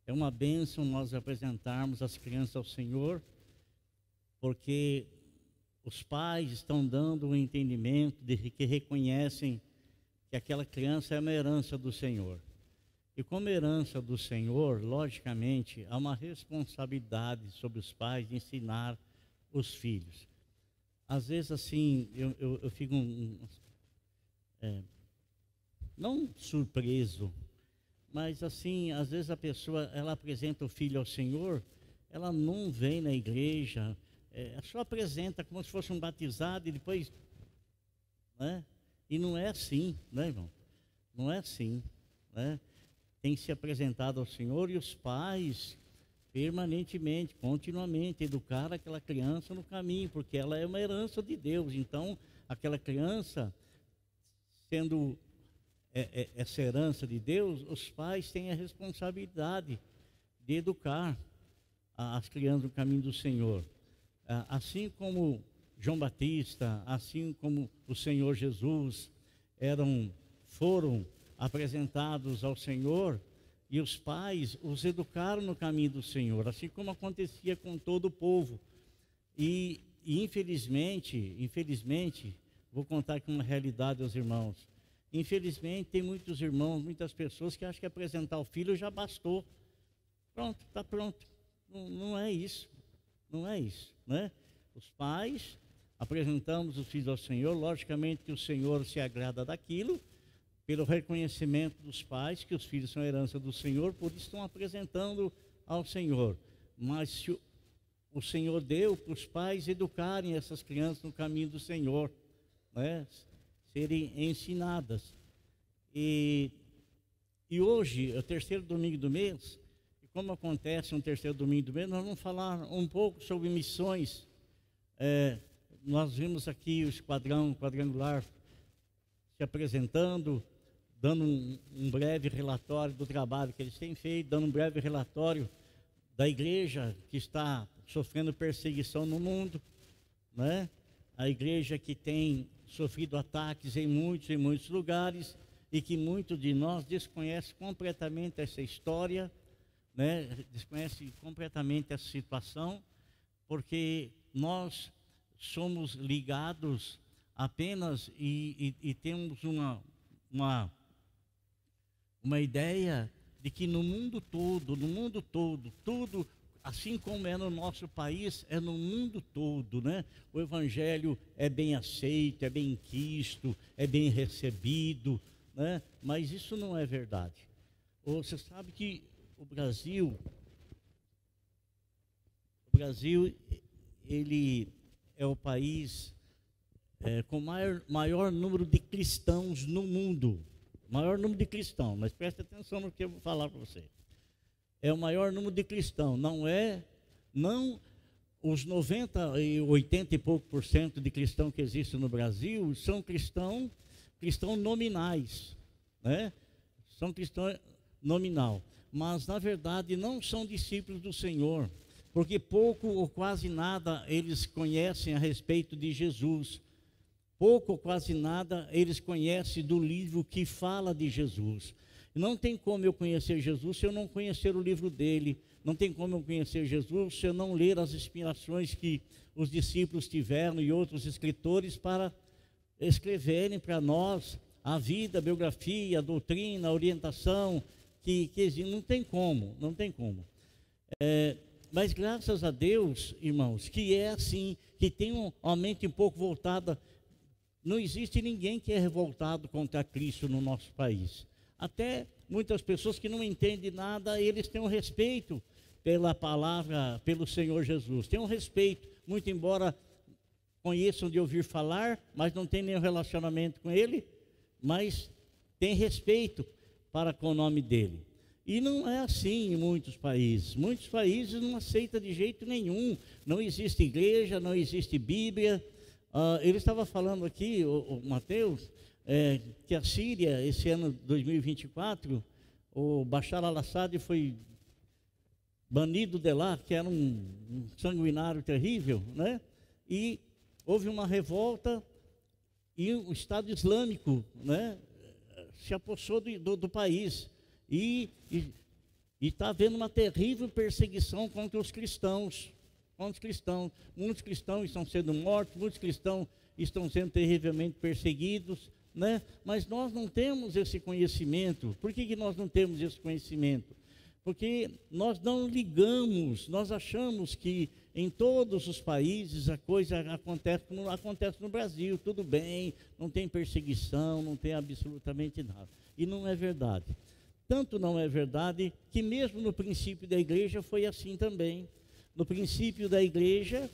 É uma bênção nós apresentarmos as crianças ao Senhor, porque os pais estão dando um entendimento de que reconhecem que aquela criança é uma herança do Senhor. E como herança do Senhor, logicamente, há uma responsabilidade sobre os pais de ensinar os filhos. Às vezes, assim, eu fico não surpreso, mas assim, às vezes a pessoa, ela apresenta o filho ao Senhor, ela não vem na igreja, só apresenta como se fosse um batizado e depois, né? E não é assim, né, irmão? Não é assim, né? Tem que ser apresentado ao Senhor e os pais, permanentemente, continuamente, educar aquela criança no caminho, porque ela é uma herança de Deus. Então, aquela criança, sendo essa herança de Deus, os pais têm a responsabilidade de educar as crianças no caminho do Senhor. Assim como João Batista, assim como o Senhor Jesus foram apresentados ao Senhor, e os pais os educaram no caminho do Senhor, assim como acontecia com todo o povo. E infelizmente, vou contar aqui uma realidade aos irmãos. Infelizmente, tem muitos irmãos, muitas pessoas que acham que apresentar o filho já bastou. Pronto, está pronto. Não é isso, não é isso, né? Os pais apresentamos os filhos ao Senhor, logicamente que o Senhor se agrada daquilo, pelo reconhecimento dos pais, que os filhos são herança do Senhor, por isso estão apresentando ao Senhor. Mas se o Senhor deu para os pais educarem essas crianças no caminho do Senhor, né? Serem ensinadas. E hoje, é o terceiro domingo do mês, e como acontece no terceiro domingo do mês, nós vamos falar um pouco sobre missões. Nós vimos aqui o esquadrão quadrangular se apresentando, dando um breve relatório do trabalho que eles têm feito, dando um breve relatório da igreja que está sofrendo perseguição no mundo, né? A igreja que tem sofrido ataques em muitos lugares e que muitos de nós desconhecem completamente essa história, né? Desconhecem completamente essa situação, porque nós somos ligados apenas e temos uma ideia de que no mundo todo, tudo, assim como é no nosso país, é no mundo todo, né? O evangelho é bem aceito, é bem quisto, é bem recebido, né? Mas isso não é verdade. Você sabe que o Brasil, ele é o país com maior número de cristãos no mundo. Maior número de cristãos, mas preste atenção no que eu vou falar para você. É o maior número de cristãos, não os 90 e 80 e pouco por cento de cristãos que existem no Brasil são cristãos nominais, né? São cristãos nominal, mas na verdade não são discípulos do Senhor, porque pouco ou quase nada eles conhecem a respeito de Jesus. Pouco ou quase nada eles conhecem do livro que fala de Jesus. Não tem como eu conhecer Jesus se eu não conhecer o livro dele. Não tem como eu conhecer Jesus se eu não ler as inspirações que os discípulos tiveram e outros escritores para escreverem para nós a vida, a biografia, a doutrina, a orientação, que não tem como. Mas graças a Deus, irmãos, que é assim, que tem uma mente um pouco voltada. Não existe ninguém que é revoltado contra Cristo no nosso país. Até muitas pessoas que não entendem nada, eles têm um respeito pela palavra, pelo Senhor Jesus. Têm um respeito, muito embora conheçam de ouvir falar, mas não têm nenhum relacionamento com Ele, mas têm respeito para com o nome dEle. E não é assim em muitos países. Muitos países não aceitam de jeito nenhum. Não existe igreja, não existe Bíblia. Ele estava falando aqui, o Mateus, que a Síria, esse ano 2024, o Bashar al-Assad foi banido de lá, que era um sanguinário terrível, né? E houve uma revolta e o Estado Islâmico, né, se apossou do país. E E está havendo uma terrível perseguição contra os cristãos. Contra os cristãos. Muitos cristãos estão sendo mortos, muitos cristãos estão sendo terrivelmente perseguidos, né? Mas nós não temos esse conhecimento. Por que nós não temos esse conhecimento? Porque nós não ligamos, nós achamos que em todos os países a coisa acontece como acontece no Brasil, tudo bem, não tem perseguição, não tem absolutamente nada. E não é verdade. Tanto não é verdade que mesmo no princípio da igreja foi assim também. No princípio da igreja,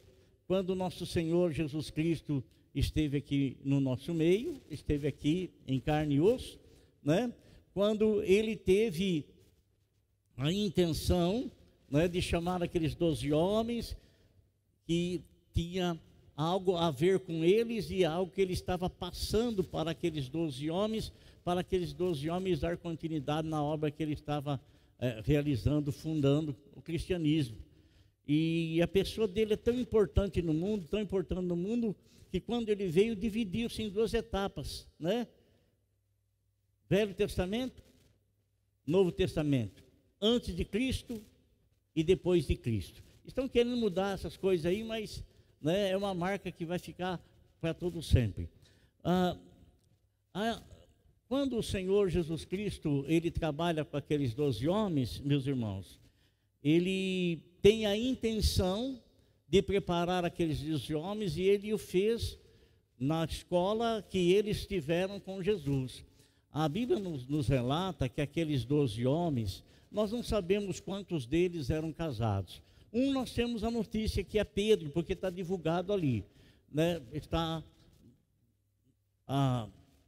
quando nosso Senhor Jesus Cristo esteve aqui no nosso meio, esteve aqui em carne e osso, né? Quando ele teve a intenção, né, de chamar aqueles 12 homens que tinha algo a ver com eles e algo que ele estava passando para aqueles 12 homens, para aqueles 12 homens dar continuidade na obra que ele estava realizando, fundando o cristianismo. E a pessoa dele é tão importante no mundo, que quando ele veio, dividiu-se em 2 etapas, né? Velho Testamento, Novo Testamento, antes de Cristo e depois de Cristo. Estão querendo mudar essas coisas aí, mas, né, é uma marca que vai ficar para todo sempre. Quando o Senhor Jesus Cristo, ele trabalha com aqueles 12 homens, meus irmãos, ele tem a intenção de preparar aqueles 12 homens, e ele o fez na escola que eles tiveram com Jesus. A Bíblia nos relata que aqueles 12 homens, nós não sabemos quantos deles eram casados. Nós temos a notícia que é Pedro, porque está divulgado ali, né?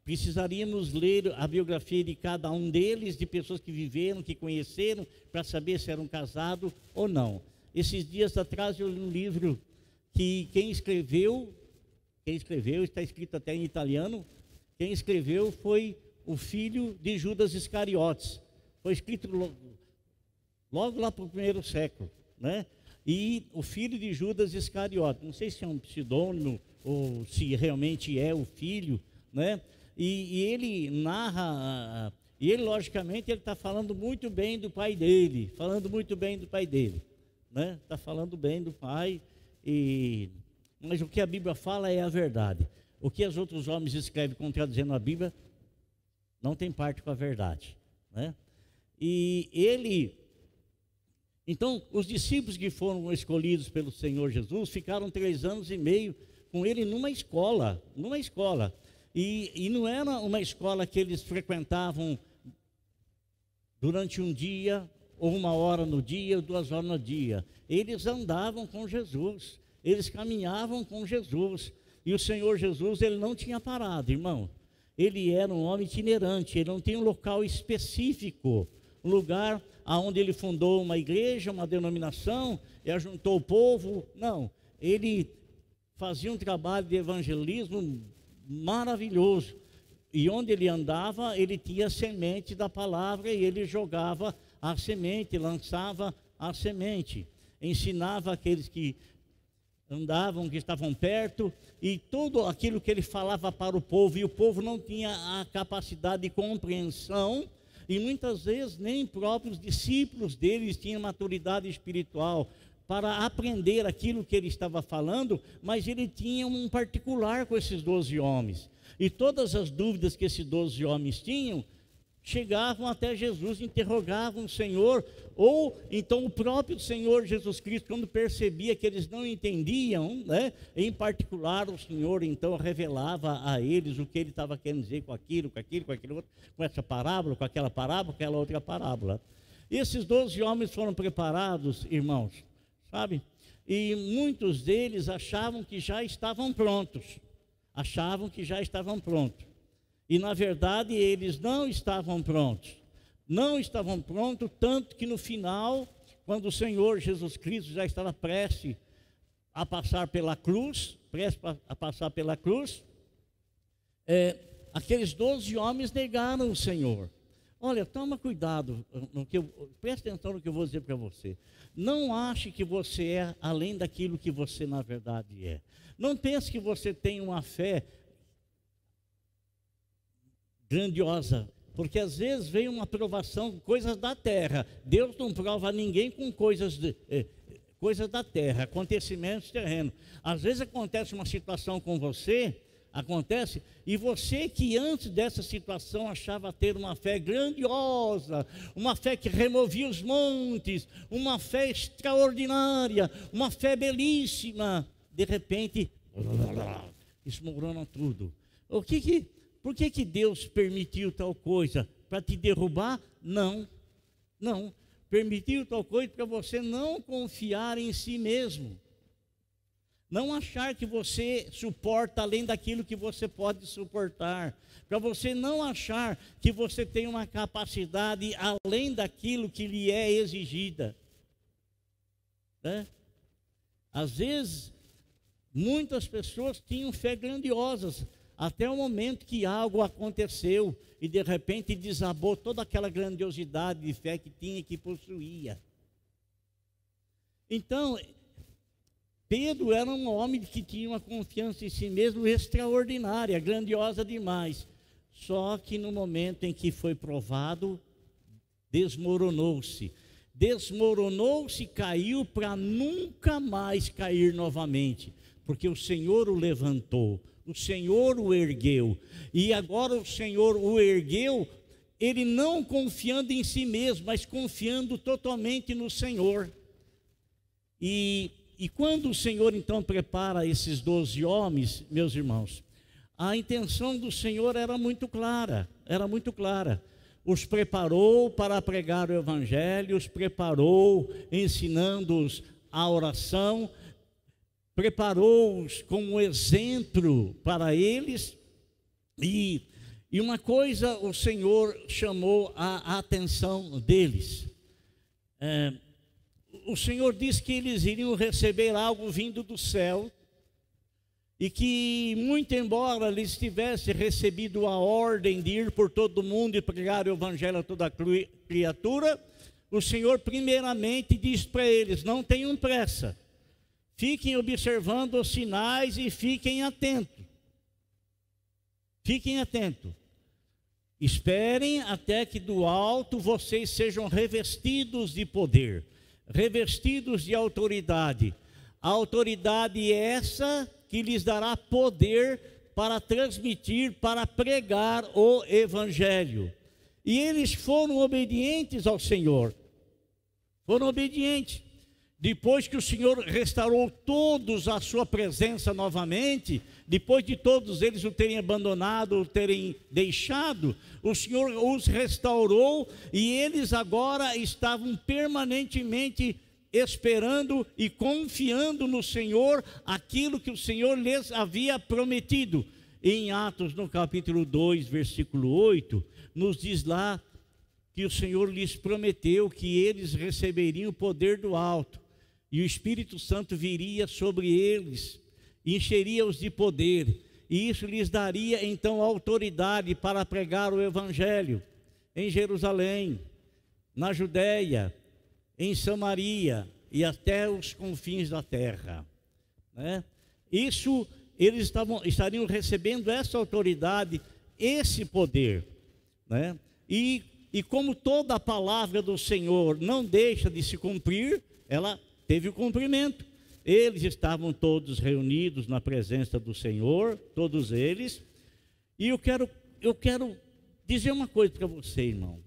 Precisaríamos ler a biografia de cada um deles, de pessoas que viveram, que conheceram, para saber se eram casados ou não. Esses dias atrás eu li um livro que quem escreveu, está escrito até em italiano, quem escreveu foi o filho de Judas Iscariotes. Foi escrito logo lá para o 1º século, né? E o filho de Judas Iscariotes, não sei se é um pseudônimo ou se realmente é o filho, né? E ele narra, e ele logicamente ele está falando muito bem do pai dele, né? Está falando bem do pai, mas o que a Bíblia fala é a verdade. O que os outros homens escrevem contradizendo a Bíblia não tem parte com a verdade, né? Então, os discípulos que foram escolhidos pelo Senhor Jesus ficaram 3 anos e meio com ele numa escola. E não era uma escola que eles frequentavam durante um dia, ou 1 hora no dia, ou 2 horas no dia. Eles andavam com Jesus, eles caminhavam com Jesus. E o Senhor Jesus, ele não tinha parado, irmão. Ele era um homem itinerante, ele não tinha um local específico, um lugar onde ele fundou uma igreja, uma denominação, e ajuntou o povo. Não, ele fazia um trabalho de evangelismo maravilhoso. E onde ele andava, ele tinha semente da palavra, e ele jogava a semente, lançava a semente, ensinava aqueles que andavam, que estavam perto, e tudo aquilo que ele falava para o povo, e o povo não tinha a capacidade de compreensão, e muitas vezes nem próprios discípulos deles tinham maturidade espiritual para aprender aquilo que ele estava falando, mas ele tinha um particular com esses 12 homens, e todas as dúvidas que esses 12 homens tinham, chegavam até Jesus, interrogavam o Senhor, ou então o próprio Senhor Jesus Cristo, quando percebia que eles não entendiam, né, em particular o Senhor então revelava a eles o que ele estava querendo dizer com aquilo outro, com essa parábola, com aquela outra parábola. Esses 12 homens foram preparados, irmãos, sabe? E muitos deles achavam que já estavam prontos, e na verdade eles não estavam prontos, tanto que no final, quando o Senhor Jesus Cristo já estava prestes a passar pela cruz, aqueles 12 homens negaram o Senhor. Olha, toma cuidado, presta atenção no que eu vou dizer para você. Não ache que você é além daquilo que você na verdade é. Não pense que você tem uma fé grandiosa Porque às vezes vem uma provação, coisas da terra. Deus não prova ninguém com coisas da terra, acontecimentos terrenos. Às vezes acontece uma situação com você, e você que antes dessa situação achava ter uma fé grandiosa, uma fé que removia os montes, uma fé extraordinária, uma fé belíssima, de repente, desmorona tudo. Por que Deus permitiu tal coisa? Para te derrubar? Não. Permitiu tal coisa para você não confiar em si mesmo. Não achar que você suporta além daquilo que você pode suportar. Para você não achar que você tem uma capacidade além daquilo que lhe é exigida. Às vezes, muitas pessoas tinham fé grandiosas, até o momento que algo aconteceu e de repente desabou toda aquela grandiosidade de fé que tinha e que possuía. Então, Pedro era um homem que tinha uma confiança em si mesmo extraordinária, grandiosa demais. Só que no momento em que foi provado, desmoronou-se. Desmoronou-se, caiu para nunca mais cair novamente. Porque o Senhor o levantou, o Senhor o ergueu. E agora o Senhor o ergueu, ele não confiando em si mesmo, mas confiando totalmente no Senhor. E quando o Senhor então prepara esses 12 homens, meus irmãos, a intenção do Senhor era muito clara. Os preparou para pregar o Evangelho, os preparou ensinando-os a oração, preparou-os como exemplo para eles. E uma coisa o Senhor chamou a atenção deles. O Senhor disse que eles iriam receber algo vindo do céu, e que, muito embora eles tivessem recebido a ordem de ir por todo mundo e pregar o Evangelho a toda criatura, o Senhor primeiramente disse para eles: não tenham pressa, fiquem observando os sinais e fiquem atentos. Esperem até que do alto vocês sejam revestidos de poder, revestidos de autoridade. A autoridade é essa que lhes dará poder para transmitir, para pregar o Evangelho. E eles foram obedientes ao Senhor. Foram obedientes. Depois que o Senhor restaurou todos à sua presença novamente, depois de todos eles o terem abandonado, o terem deixado, o Senhor os restaurou e eles agora estavam permanentemente esperando e confiando no Senhor aquilo que o Senhor lhes havia prometido. Em Atos, no capítulo 2, versículo 8, nos diz lá que o Senhor lhes prometeu que eles receberiam o poder do alto, e o Espírito Santo viria sobre eles, encheria-os de poder, e isso lhes daria então autoridade para pregar o Evangelho em Jerusalém, na Judéia, em Samaria e até os confins da terra, Isso, eles estariam recebendo essa autoridade, esse poder, E como toda a palavra do Senhor não deixa de se cumprir, ela teve o cumprimento. Eles estavam todos reunidos na presença do Senhor, todos eles. E eu quero dizer uma coisa para você, irmão.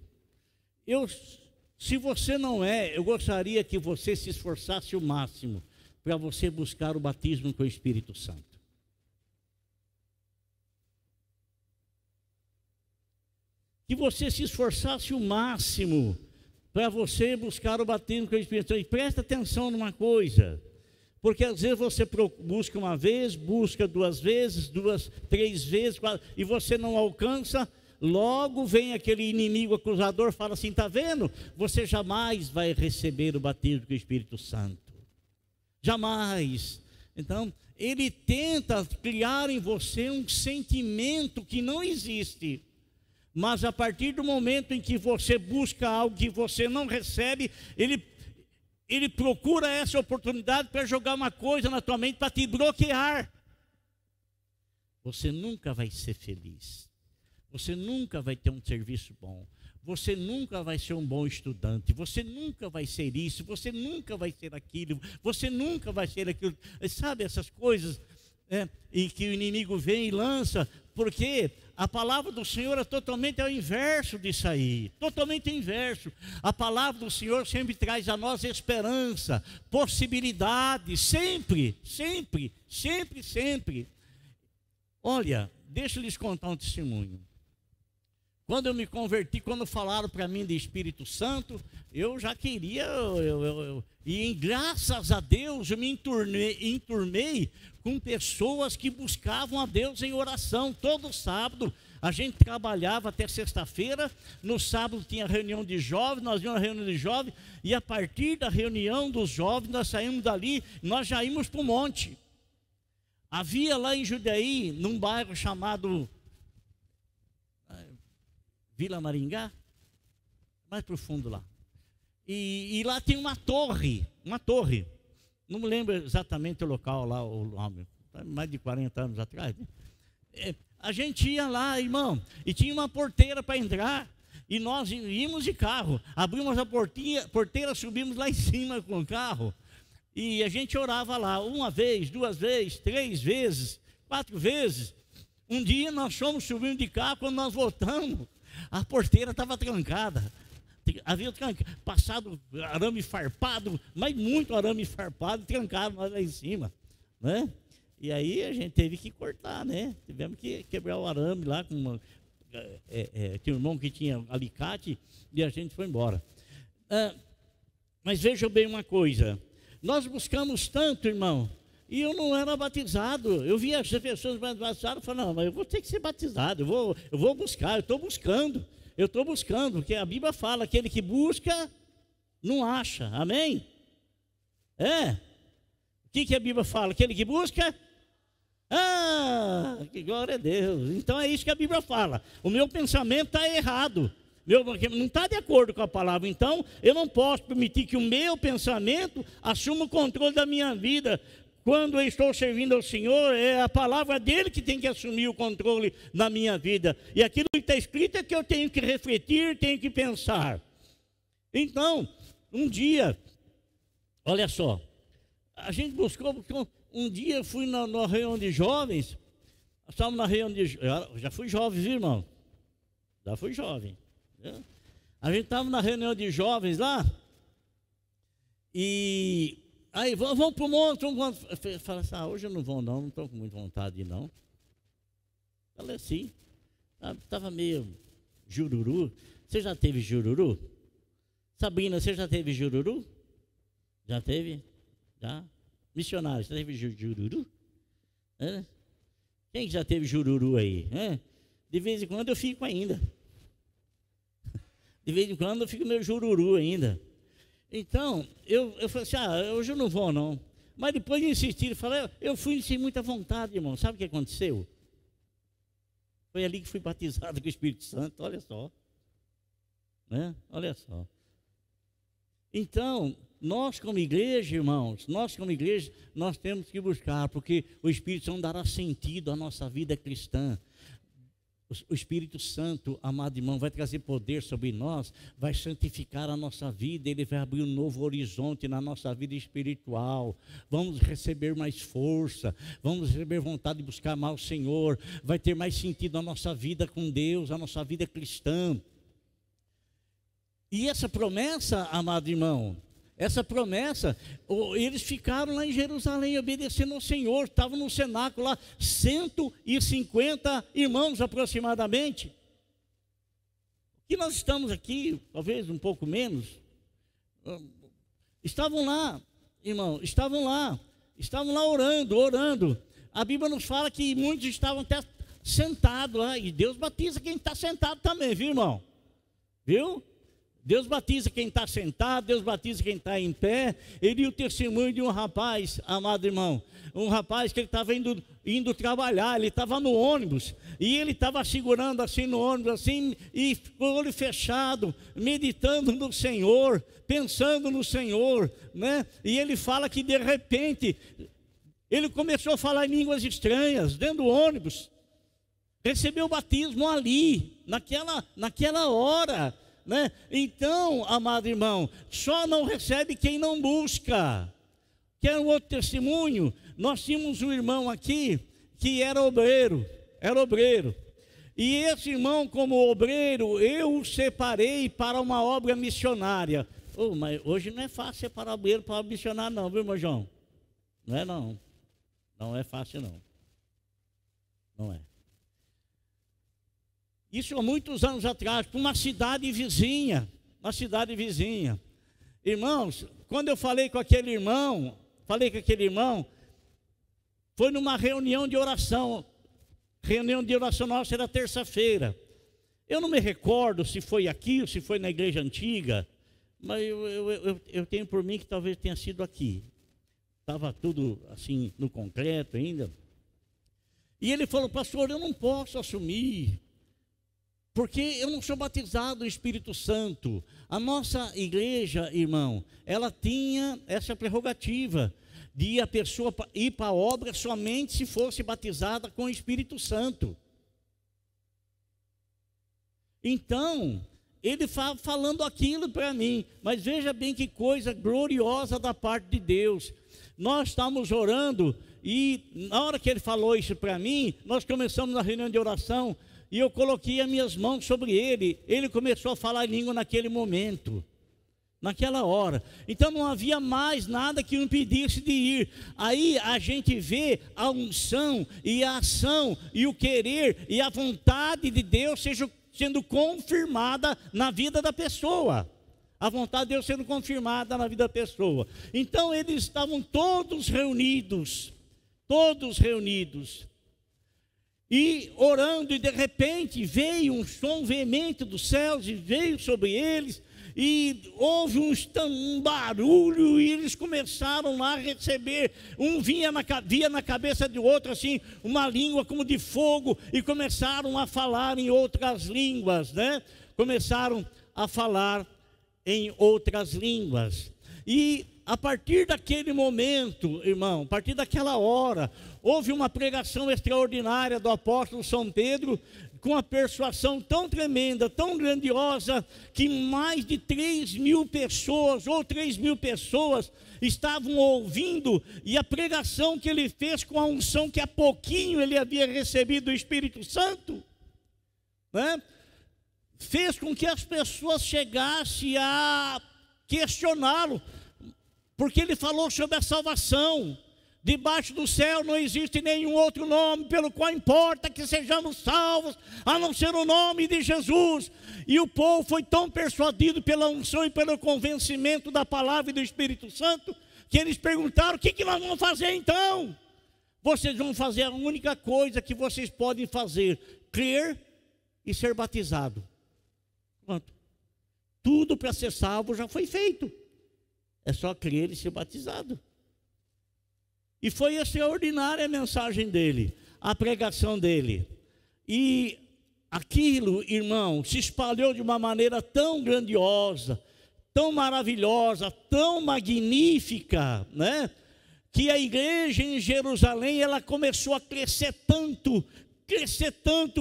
Se você não eu gostaria que você se esforçasse o máximo para você buscar o batismo com o Espírito Santo. Que você se esforçasse o máximo para você buscar o batismo com o Espírito Santo. E presta atenção numa coisa, porque às vezes você busca uma vez, busca 2 vezes, 3 vezes, 4, e você não alcança. Logo vem aquele inimigo acusador, fala assim: está vendo? Você jamais vai receber o batismo com o Espírito Santo. Jamais. Então, ele tenta criar em você um sentimento que não existe. Mas a partir do momento em que você busca algo que você não recebe, ele procura essa oportunidade para jogar uma coisa na tua mente, para te bloquear. Você nunca vai ser feliz. você nunca vai ter um serviço bom. Você nunca vai ser um bom estudante, você nunca vai ser isso, você nunca vai ser aquilo, você nunca vai ser aquilo. Sabe essas coisas e que o inimigo vem e lança, porque a palavra do Senhor é totalmente ao inverso disso aí, totalmente inverso. A palavra do Senhor sempre traz a nós esperança, possibilidade, sempre, sempre, sempre, sempre. Olha, deixa eu lhes contar um testemunho. Quando eu me converti, quando falaram para mim de Espírito Santo, eu já queria, e graças a Deus eu me enturmei com pessoas que buscavam a Deus em oração. Todo sábado a gente trabalhava até sexta-feira, no sábado tinha reunião de jovens, nós íamos à reunião de jovens, e a partir da reunião dos jovens, nós saímos dali, nós já íamos para o monte. Havia lá em Jundiaí, num bairro chamado Vila Maringá, mais profundo lá. E lá tem uma torre, não me lembro exatamente o local lá, o nome, mais de 40 anos atrás. A gente ia lá, irmão, e tinha uma porteira para entrar, e nós íamos de carro, abrimos a porteira, subimos lá em cima com o carro, e a gente orava lá, 1 vez, 2 vezes, 3 vezes, 4 vezes. Um dia nós fomos subindo de carro, quando nós voltamos, a porteira estava trancada. Havia passado arame farpado, mas muito arame farpado, trancaram nós lá em cima, né? E aí a gente teve que cortar, né? Tivemos que quebrar o arame lá com tinha um irmão que tinha alicate e a gente foi embora. Mas veja bem uma coisa, nós buscamos tanto, irmão, e eu não era batizado. Eu via as pessoas batizadas e falava, não, mas eu vou ter que ser batizado, eu vou buscar, eu estou buscando, porque a Bíblia fala, aquele que busca, não acha, amém? O que a Bíblia fala? Aquele que busca, que glória a Deus. Então é isso que a Bíblia fala. O meu pensamento está errado, não está de acordo com a palavra, então eu não posso permitir que o meu pensamento assuma o controle da minha vida. Quando eu estou servindo ao Senhor, é a palavra dele que tem que assumir o controle da minha vida. E aquilo que está escrito é que eu tenho que refletir, tenho que pensar. Então, um dia, olha só, a gente buscou, um dia eu fui na reunião de jovens, estávamos na reunião de, já fui jovem, viu, irmão? Já fui jovem. Né? A gente estava na reunião de jovens lá, e aí, vamos para o monte, eu falei assim, hoje eu não vou não estou com muita vontade de ir não. Falei assim, estava meio jururu. Você já teve jururu? Sabrina, você já teve jururu? Já teve? Já? Missionário, você teve jururu? Quem já teve jururu aí? De vez em quando eu fico ainda. De vez em quando eu fico meio jururu ainda. Então, eu falei assim, hoje eu não vou não. Mas depois de insistir, eu fui sem muita vontade, irmão. Sabe o que aconteceu? Foi ali que fui batizado com o Espírito Santo, olha só. Né? Olha só. Então, nós como igreja, irmãos, nós temos que buscar, porque o Espírito Santo dará sentido à nossa vida cristã. O Espírito Santo, amado irmão, vai trazer poder sobre nós, vai santificar a nossa vida, ele vai abrir um novo horizonte na nossa vida espiritual. Vamos receber mais força, vamos receber vontade de buscar mais o Senhor, vai ter mais sentido a nossa vida com Deus, a nossa vida cristã. E essa promessa, amado irmão, essa promessa, eles ficaram lá em Jerusalém obedecendo ao Senhor, estavam no cenáculo lá, 150 irmãos aproximadamente. E nós estamos aqui, talvez um pouco menos, estavam lá, irmão, estavam lá orando. A Bíblia nos fala que muitos estavam até sentados lá, e Deus batiza quem está sentado também, viu, irmão? Viu? Deus batiza quem está sentado, Deus batiza quem está em pé. Ele e o testemunho de um rapaz, amado irmão, um rapaz que ele estava indo trabalhar, ele estava no ônibus, e ele estava segurando assim no ônibus, assim, e com o olho fechado, meditando no Senhor, pensando no Senhor, né? E ele fala que de repente, ele começou a falar em línguas estranhas, dentro do ônibus, recebeu o batismo ali, naquela hora, né? Então, amado irmão, só não recebe quem não busca. Quer um outro testemunho? Nós tínhamos um irmão aqui que era obreiro. E esse irmão, como obreiro, eu o separei para uma obra missionária. Mas hoje não é fácil separar obreiro para missionário não, viu, irmão João? Não é não. Não é fácil não. Não é. Isso há muitos anos atrás, para uma cidade vizinha. Irmãos, quando eu falei com aquele irmão, foi numa reunião de oração. Reunião de oração nossa era terça-feira. Eu não me recordo se foi aqui ou se foi na igreja antiga, mas eu tenho por mim que talvez tenha sido aqui. Estava tudo assim no concreto ainda. E ele falou: pastor, eu não posso assumir, porque eu não sou batizado no Espírito Santo. A nossa igreja, irmão, ela tinha essa prerrogativa de a pessoa ir para a obra somente se fosse batizada com o Espírito Santo. Então, ele falando aquilo para mim, mas veja bem que coisa gloriosa da parte de Deus. Nós estávamos orando e na hora que ele falou isso para mim, nós começamos na reunião de oração e eu coloquei as minhas mãos sobre ele. Ele começou a falar língua naquele momento, naquela hora. Então não havia mais nada que o impedisse de ir. Aí a gente vê a unção e a ação e o querer e a vontade de Deus sendo confirmada na vida da pessoa. A vontade de Deus sendo confirmada na vida da pessoa. Então eles estavam todos reunidos. E orando, e de repente veio um som veemente dos céus e veio sobre eles. E houve um barulho e eles começaram lá a receber. Um via na cabeça do outro assim, uma língua como de fogo. E começaram a falar em outras línguas, né? Começaram a falar em outras línguas. E a partir daquele momento, irmão, a partir daquela hora, houve uma pregação extraordinária do apóstolo São Pedro, com a persuasão tão tremenda, tão grandiosa, que mais de 3.000 pessoas, ou 3.000 pessoas, estavam ouvindo, e a pregação que ele fez com a unção que há pouquinho ele havia recebido do Espírito Santo, né? Fez com que as pessoas chegassem a questioná-lo, porque ele falou sobre a salvação. Debaixo do céu não existe nenhum outro nome pelo qual importa que sejamos salvos, a não ser o nome de Jesus. E o povo foi tão persuadido pela unção e pelo convencimento da palavra e do Espírito Santo, que eles perguntaram: o que nós vamos fazer então? Vocês vão fazer a única coisa que vocês podem fazer: crer e ser batizado. Pronto. Tudo para ser salvo já foi feito. É só crer e ser batizado. E foi extraordinária a mensagem dele, a pregação dele. E aquilo, irmão, se espalhou de uma maneira tão grandiosa, tão maravilhosa, tão magnífica, né? Que a igreja em Jerusalém, ela começou a crescer tanto,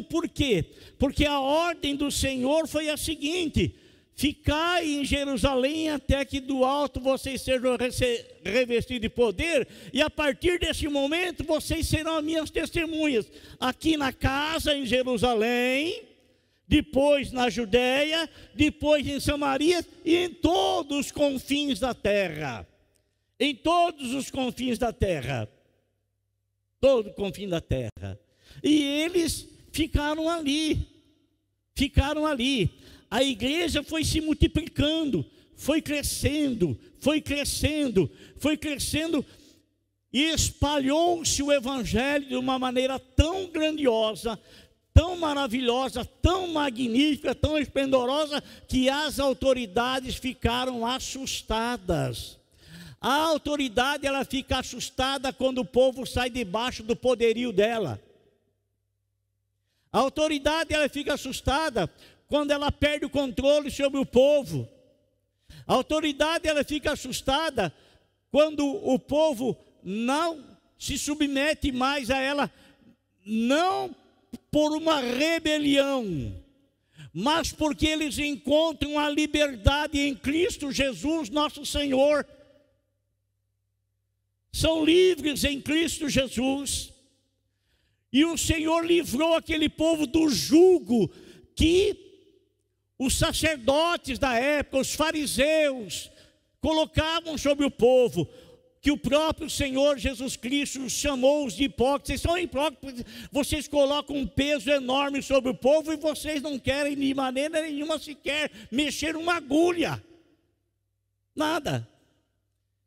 por quê? Porque a ordem do Senhor foi a seguinte: ficai em Jerusalém até que do alto vocês sejam revestidos de poder, e a partir desse momento vocês serão minhas testemunhas, aqui na casa em Jerusalém, depois na Judéia, depois em Samaria e em todos os confins da terra. Em todos os confins da terra. Todo confim da terra. E eles ficaram ali. A igreja foi se multiplicando, foi crescendo, e espalhou-se o evangelho de uma maneira tão grandiosa, tão maravilhosa, tão magnífica, tão esplendorosa, que as autoridades ficaram assustadas. A autoridade, ela fica assustada quando o povo sai debaixo do poderio dela. A autoridade, ela fica assustada quando ela perde o controle sobre o povo. A autoridade, ela fica assustada quando o povo não se submete mais a ela, não por uma rebelião, mas porque eles encontram a liberdade em Cristo Jesus, nosso Senhor. São livres em Cristo Jesus. E o Senhor livrou aquele povo do jugo que os sacerdotes da época, os fariseus, colocavam sobre o povo, que o próprio Senhor Jesus Cristo chamou-os de hipócritas. Vocês são hipócritas, vocês colocam um peso enorme sobre o povo e vocês não querem de maneira nenhuma sequer mexer uma agulha, nada.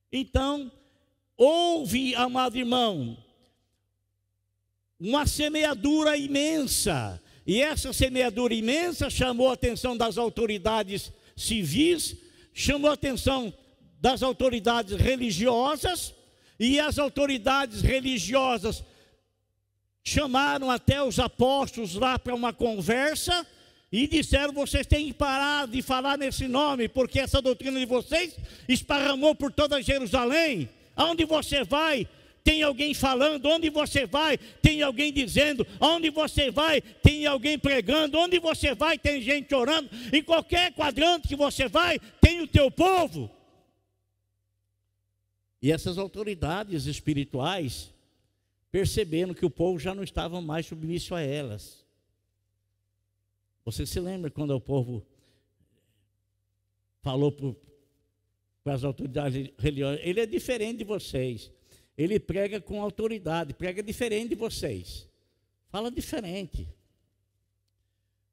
Então, houve, amado irmão, uma semeadura imensa, e essa semeadura imensa chamou a atenção das autoridades civis, chamou a atenção das autoridades religiosas, e as autoridades religiosas chamaram até os apóstolos lá para uma conversa, e disseram: vocês têm que parar de falar nesse nome, porque essa doutrina de vocês esparramou por toda Jerusalém. Aonde você vai, tem alguém falando. Onde você vai, tem alguém dizendo. Onde você vai, tem alguém pregando. Onde você vai, tem gente orando. Em qualquer quadrante que você vai, tem o teu povo. E essas autoridades espirituais perceberam que o povo já não estava mais submisso a elas. Você se lembra quando o povo falou para as autoridades religiosas: ele é diferente de vocês, ele prega com autoridade, prega diferente de vocês, fala diferente.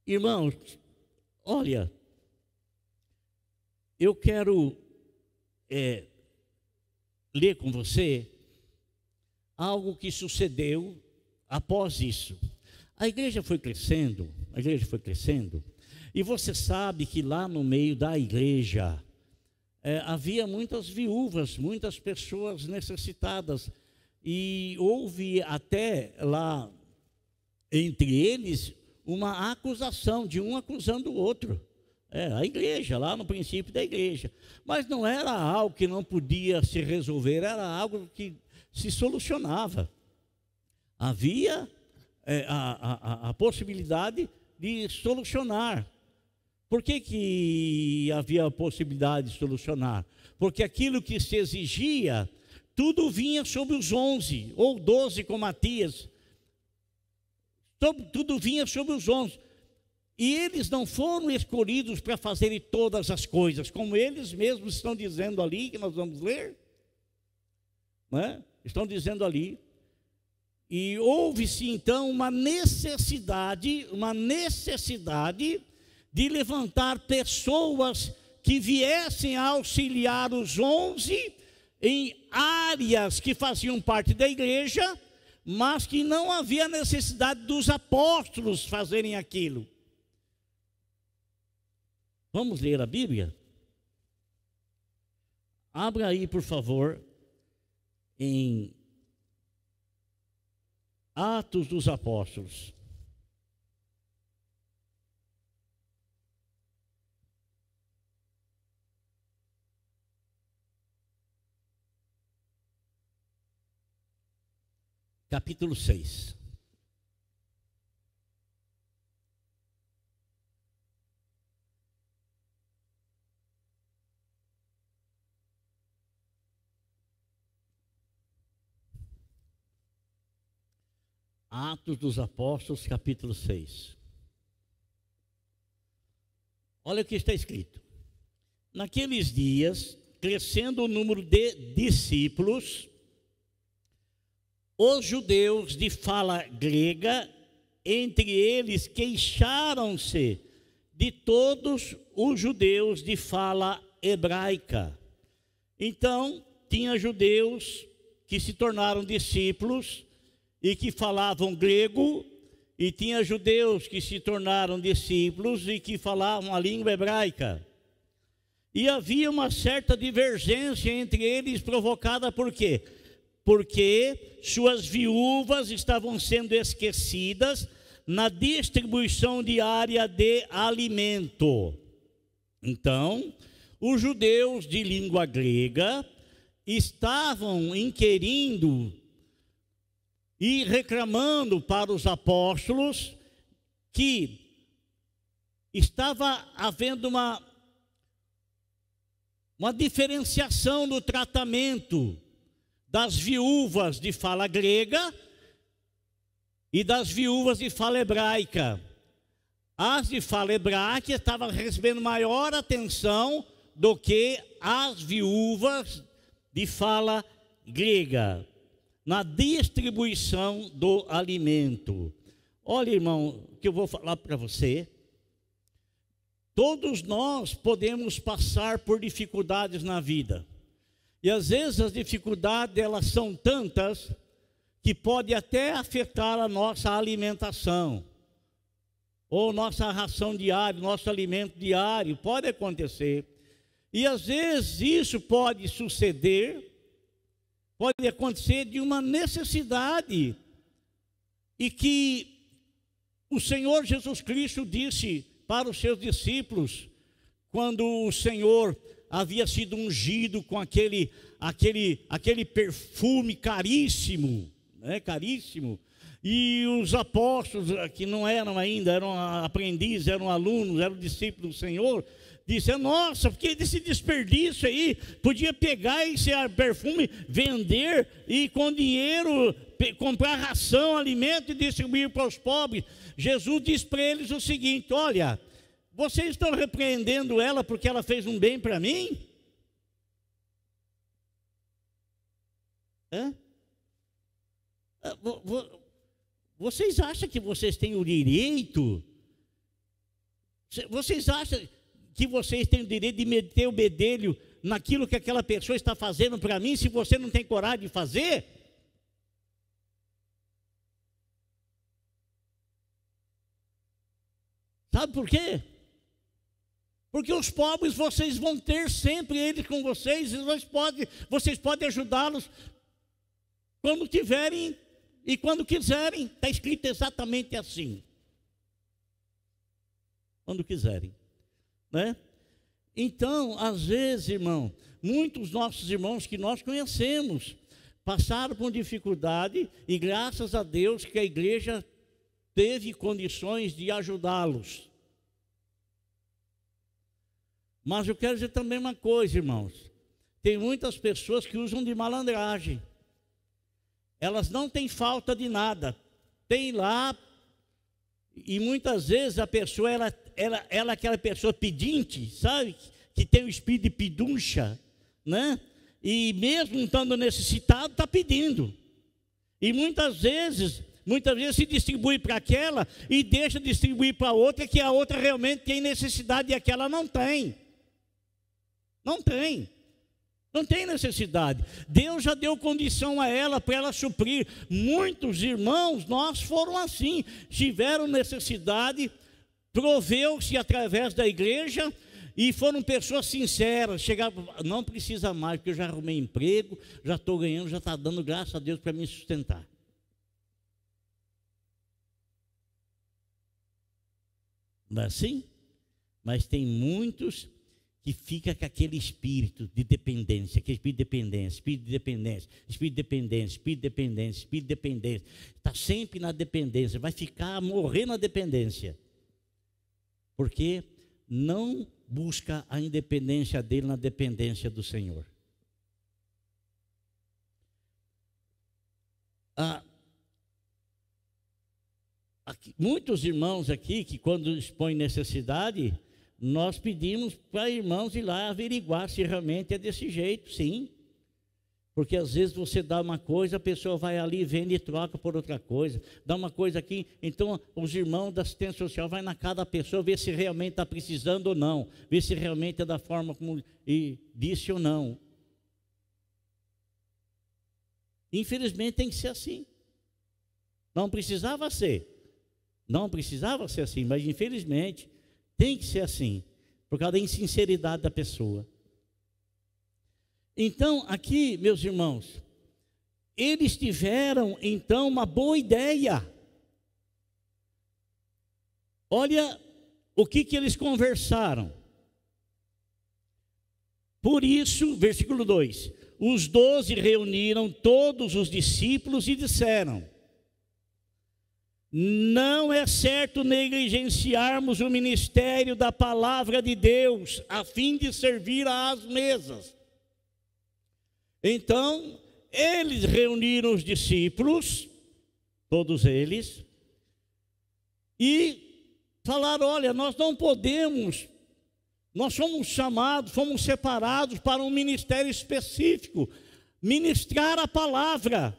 Irmãos, olha, eu quero ler com você algo que sucedeu após isso. A igreja foi crescendo, e você sabe que lá no meio da igreja havia muitas viúvas, muitas pessoas necessitadas, e houve até lá entre eles uma acusação, de um acusando o outro. A igreja, lá no princípio da igreja. Mas não era algo que não podia se resolver, era algo que se solucionava. Havia a possibilidade de solucionar. Por que havia a possibilidade de solucionar? Porque aquilo que se exigia, tudo vinha sobre os 11 ou 12 com Matias. Tudo vinha sobre os 11. E eles não foram escolhidos para fazerem todas as coisas, como eles mesmos estão dizendo ali, que nós vamos ler. Não é? Estão dizendo ali. E houve-se então uma necessidade de levantar pessoas que viessem a auxiliar os 11 em áreas que faziam parte da igreja, mas que não havia necessidade dos apóstolos fazerem aquilo. Vamos ler a Bíblia? Abra aí, por favor, em Atos dos Apóstolos. Capítulo 6. Atos dos Apóstolos, capítulo 6. Olha o que está escrito. Naqueles dias, crescendo o número de discípulos, os judeus de fala grega, entre eles, queixaram-se de todos os judeus de fala hebraica. Então, tinha judeus que se tornaram discípulos e que falavam grego, e tinha judeus que se tornaram discípulos e que falavam a língua hebraica. E havia uma certa divergência entre eles, provocada por quê? Porque suas viúvas estavam sendo esquecidas na distribuição diária de alimento. Então, os judeus de língua grega estavam inquirindo e reclamando para os apóstolos que estava havendo uma diferenciação no tratamento das viúvas de fala grega e das viúvas de fala hebraica. As de fala hebraica estavam recebendo maior atenção do que as viúvas de fala grega, na distribuição do alimento. Olha, irmão, o que eu vou falar para você. Todos nós podemos passar por dificuldades na vida. E às vezes as dificuldades, elas são tantas que pode até afetar a nossa alimentação, ou nossa ração diária, nosso alimento diário, pode acontecer. E às vezes isso pode suceder, pode acontecer de uma necessidade, e que o Senhor Jesus Cristo disse para os seus discípulos, quando o Senhor havia sido ungido com aquele perfume caríssimo, né, caríssimo, e os apóstolos, que não eram ainda, eram aprendizes, eram alunos, eram discípulos do Senhor, disseram: nossa, porque desse desperdício aí, podia pegar esse perfume, vender e com dinheiro comprar ração, alimento e distribuir para os pobres. Jesus diz para eles o seguinte: olha, vocês estão repreendendo ela porque ela fez um bem para mim? Vocês acham que vocês têm o direito? Vocês acham que vocês têm o direito de meter o bedelho naquilo que aquela pessoa está fazendo para mim, se você não tem coragem de fazer? Sabe por quê? Porque os pobres, vocês vão ter sempre eles com vocês, e vocês podem ajudá-los quando tiverem e quando quiserem. Está escrito exatamente assim. Quando quiserem, né? Então, às vezes, irmão, muitos nossos irmãos que nós conhecemos passaram por dificuldade, e graças a Deus que a igreja teve condições de ajudá-los. Mas eu quero dizer também uma coisa, irmãos. Tem muitas pessoas que usam de malandragem. Elas não têm falta de nada. Tem lá, e muitas vezes a pessoa, ela é aquela pessoa pedinte, sabe? Que tem o espírito de peduncha, né? E mesmo estando necessitado, está pedindo. E muitas vezes se distribui para aquela e deixa distribuir para outra, que a outra realmente tem necessidade e aquela não tem. Não tem necessidade. Deus já deu condição a ela para ela suprir. Muitos irmãos, nós foram assim, tiveram necessidade, proveu-se através da igreja, e foram pessoas sinceras, chegaram: não precisa mais, porque eu já arrumei emprego, já estou ganhando, já está dando, graças a Deus, para me sustentar. Não é assim? Mas tem muitos que fica com aquele espírito de dependência, aquele espírito de dependência, espírito de dependência, espírito de dependência, espírito de dependência, espírito de dependência. Está sempre na dependência, vai ficar, morrer na dependência. Porque não busca a independência dele na dependência do Senhor. Muitos irmãos aqui, que quando expõem necessidade, nós pedimos para irmãos ir lá averiguar se realmente é desse jeito, sim. Porque às vezes você dá uma coisa, a pessoa vai ali, vende e troca por outra coisa. Dá uma coisa aqui, então os irmãos da assistência social vai na casa da pessoa ver se realmente está precisando ou não. Ver se realmente é da forma como disse ou não. Infelizmente tem que ser assim. Não precisava ser. Não precisava ser assim, mas infelizmente tem que ser assim, por causa da insinceridade da pessoa. Então, aqui, meus irmãos, eles tiveram, então, uma boa ideia. Olha o que eles conversaram. Por isso, versículo 2: os 12 reuniram todos os discípulos e disseram: Não é certo negligenciarmos o ministério da palavra de Deus, a fim de servir às mesas. Então, eles reuniram os discípulos, todos eles, e falaram: olha, nós não podemos, nós somos chamados, fomos separados para um ministério específico, ministrar a palavra.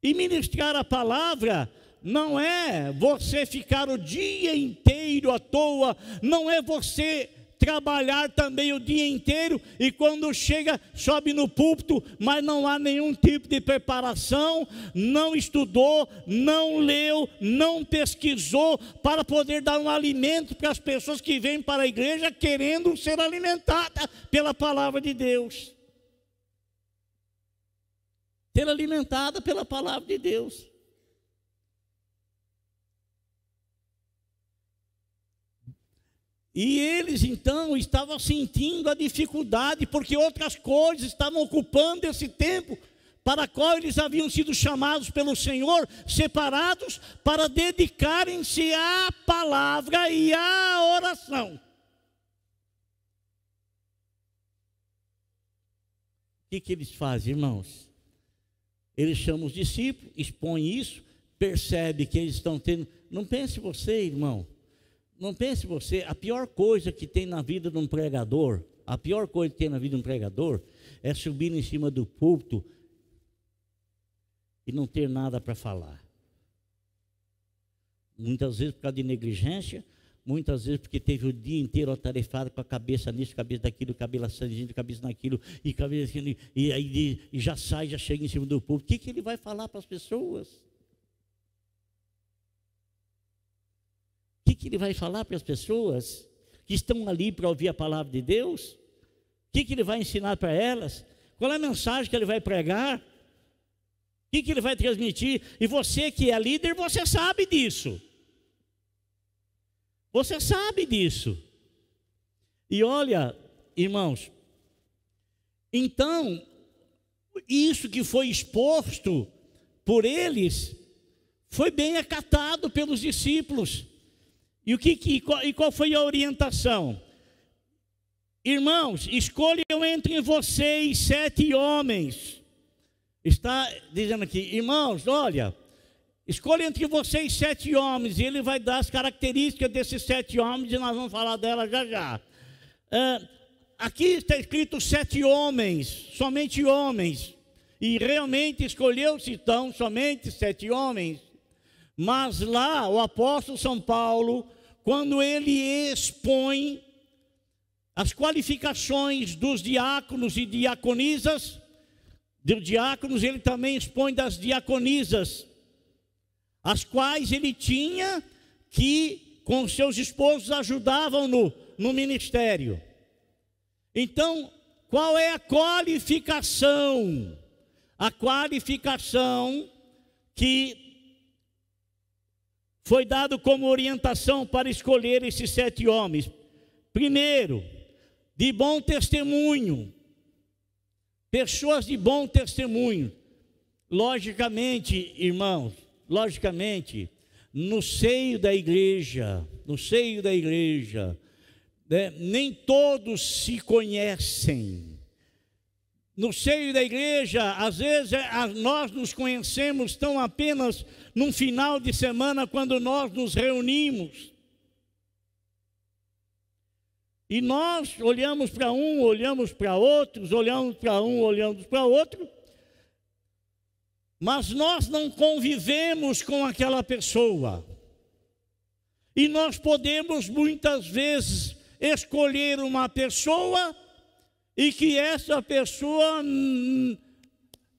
E ministrar a palavra não é você ficar o dia inteiro à toa, não é você trabalhar também o dia inteiro e quando chega, sobe no púlpito, mas não há nenhum tipo de preparação, não estudou, não leu, não pesquisou para poder dar um alimento para as pessoas que vêm para a igreja querendo ser alimentadas pela palavra de Deus. Ser alimentada pela palavra de Deus. E eles então estavam sentindo a dificuldade, porque outras coisas estavam ocupando esse tempo, para qual eles haviam sido chamados pelo Senhor, separados para dedicarem-se à palavra e à oração. O que eles fazem, irmãos? Eles chamam os discípulos, expõem isso, percebe que eles estão tendo... Não pense você, irmão, não pense você, a pior coisa que tem na vida de um pregador, a pior coisa que tem na vida de um pregador é subir em cima do púlpito e não ter nada para falar. Muitas vezes por causa de negligência, muitas vezes porque teve o dia inteiro atarefado com a cabeça nisso, cabeça daquilo, cabelo assangindo, cabeça naquilo, e cabeça daquilo, e aí já sai, já chega em cima do púlpito. O que ele vai falar para as pessoas? O que ele vai falar para as pessoas que estão ali para ouvir a palavra de Deus? O que ele vai ensinar para elas? Qual é a mensagem que ele vai pregar? O que ele vai transmitir? E você que é líder, você sabe disso. Você sabe disso. E olha, irmãos, então, isso que foi exposto por eles, foi bem acatado pelos discípulos. E qual foi a orientação? Irmãos, escolham entre vocês 7 homens. Está dizendo aqui, irmãos, olha, escolha entre vocês 7 homens, e ele vai dar as características desses 7 homens, e nós vamos falar delas já já. Aqui está escrito 7 homens, somente homens, e realmente escolheu-se então somente 7 homens. Mas lá o apóstolo São Paulo, quando ele expõe as qualificações dos diáconos e diaconisas, dos diáconos, ele também expõe das diaconisas, as quais ele tinha que com seus esposos ajudavam no ministério. Então, qual é a qualificação? A qualificação que foi dado como orientação para escolher esses 7 homens. Primeiro, de bom testemunho. Pessoas de bom testemunho. Logicamente, irmãos, logicamente, no seio da igreja, nem todos se conhecem. No seio da igreja, às vezes nós nos conhecemos tão apenas num final de semana, quando nós nos reunimos. E nós olhamos para um, olhamos para outros, olhamos para um, olhamos para outro, mas nós não convivemos com aquela pessoa. E nós podemos muitas vezes escolher uma pessoa e que essa pessoa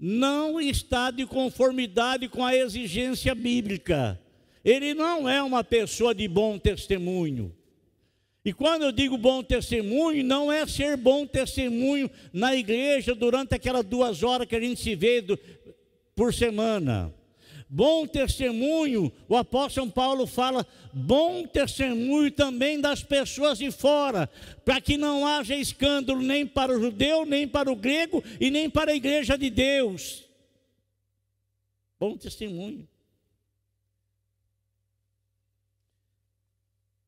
não está de conformidade com a exigência bíblica. Ele não é uma pessoa de bom testemunho. E quando eu digo bom testemunho, não é ser bom testemunho na igreja durante aquelas 2 horas que a gente se vê por semana. Bom testemunho, o apóstolo São Paulo fala, bom testemunho também das pessoas de fora, para que não haja escândalo nem para o judeu, nem para o grego e nem para a igreja de Deus. Bom testemunho.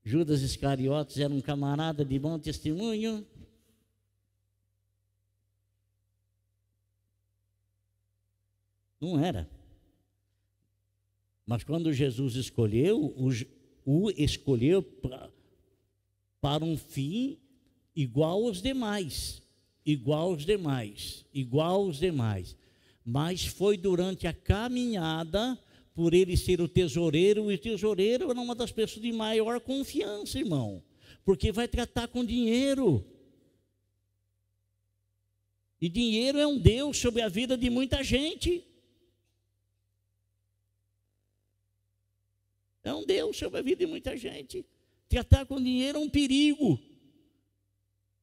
Judas Iscariotes era um camarada de bom testemunho? Não era. Mas quando Jesus escolheu, o escolheu para um fim igual aos demais. Igual aos demais. Igual aos demais. Mas foi durante a caminhada, por ele ser o tesoureiro, e o tesoureiro era uma das pessoas de maior confiança, irmão. Porque vai tratar com dinheiro. E dinheiro é um Deus sobre a vida de muita gente. É um Deus sobre a vida de muita gente. Tratar com dinheiro é um perigo.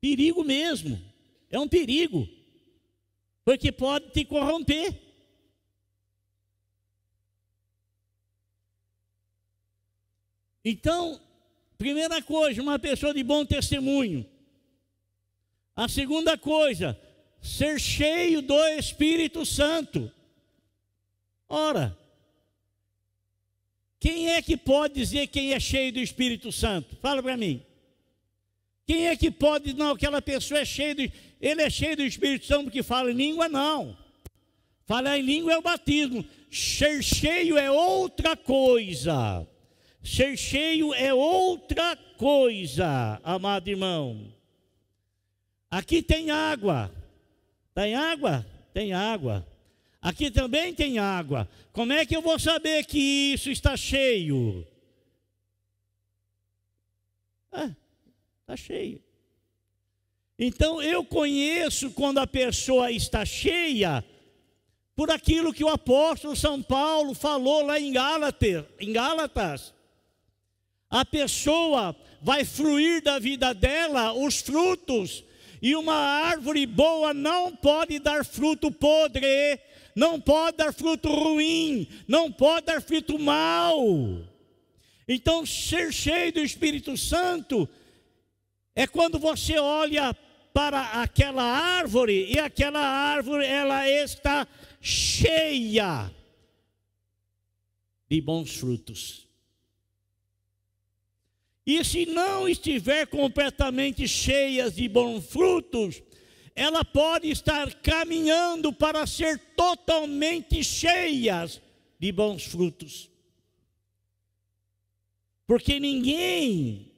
Perigo mesmo. É um perigo. Porque pode te corromper. Então, primeira coisa, uma pessoa de bom testemunho. A segunda coisa, ser cheio do Espírito Santo. Ora, quem é que pode dizer quem é cheio do Espírito Santo? Fala para mim. Quem é que pode, não, aquela pessoa é cheia ele é cheio do Espírito Santo porque fala em língua? Não. Falar em língua é o batismo. Ser cheio é outra coisa. Ser cheio é outra coisa, amado irmão. Aqui tem água. Tem água? Tem água. Aqui também tem água. Como é que eu vou saber que isso está cheio? Está cheio. Então eu conheço quando a pessoa está cheia por aquilo que o apóstolo São Paulo falou lá em Gálatas. A pessoa vai fluir da vida dela os frutos, e uma árvore boa não pode dar fruto podre, não pode dar fruto ruim, não pode dar fruto mau. Então, ser cheio do Espírito Santo é quando você olha para aquela árvore, e aquela árvore ela está cheia de bons frutos. E se não estiver completamente cheia de bons frutos, ela pode estar caminhando para ser totalmente cheia de bons frutos. Porque nenhuma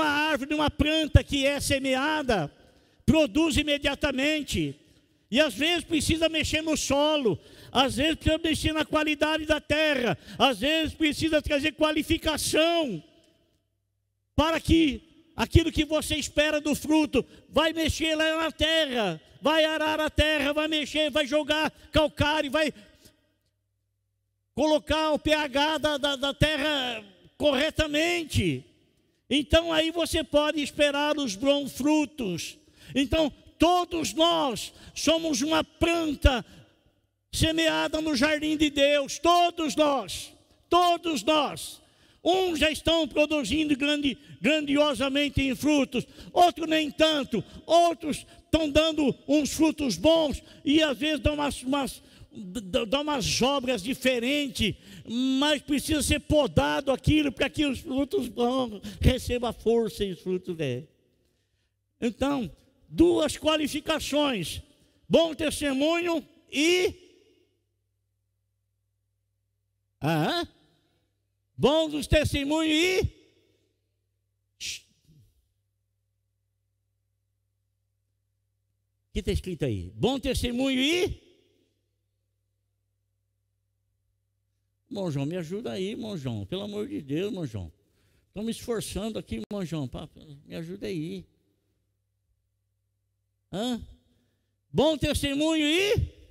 árvore, nenhuma planta que é semeada, produz imediatamente. E às vezes precisa mexer no solo, às vezes precisa mexer na qualidade da terra, às vezes precisa trazer qualificação, para que aquilo que você espera do fruto, vai mexer lá na terra, vai arar a terra, vai mexer, vai jogar calcário, vai colocar o pH da terra corretamente. Então aí você pode esperar os bons frutos. Então todos nós somos uma planta semeada no jardim de Deus, todos nós. Uns já estão produzindo grandiosamente em frutos, outros nem tanto, outros estão dando uns frutos bons e às vezes dão umas obras diferentes, mas precisa ser podado aquilo para que os frutos bons recebam força e os frutos velhos. Então, duas qualificações: bom testemunho e bom dos testemunhos e o que está escrito aí? Bom testemunho e irmão João, me ajuda aí, irmão João, pelo amor de Deus, irmão João. Estou me esforçando aqui, irmão João, me ajuda aí. Bom testemunho e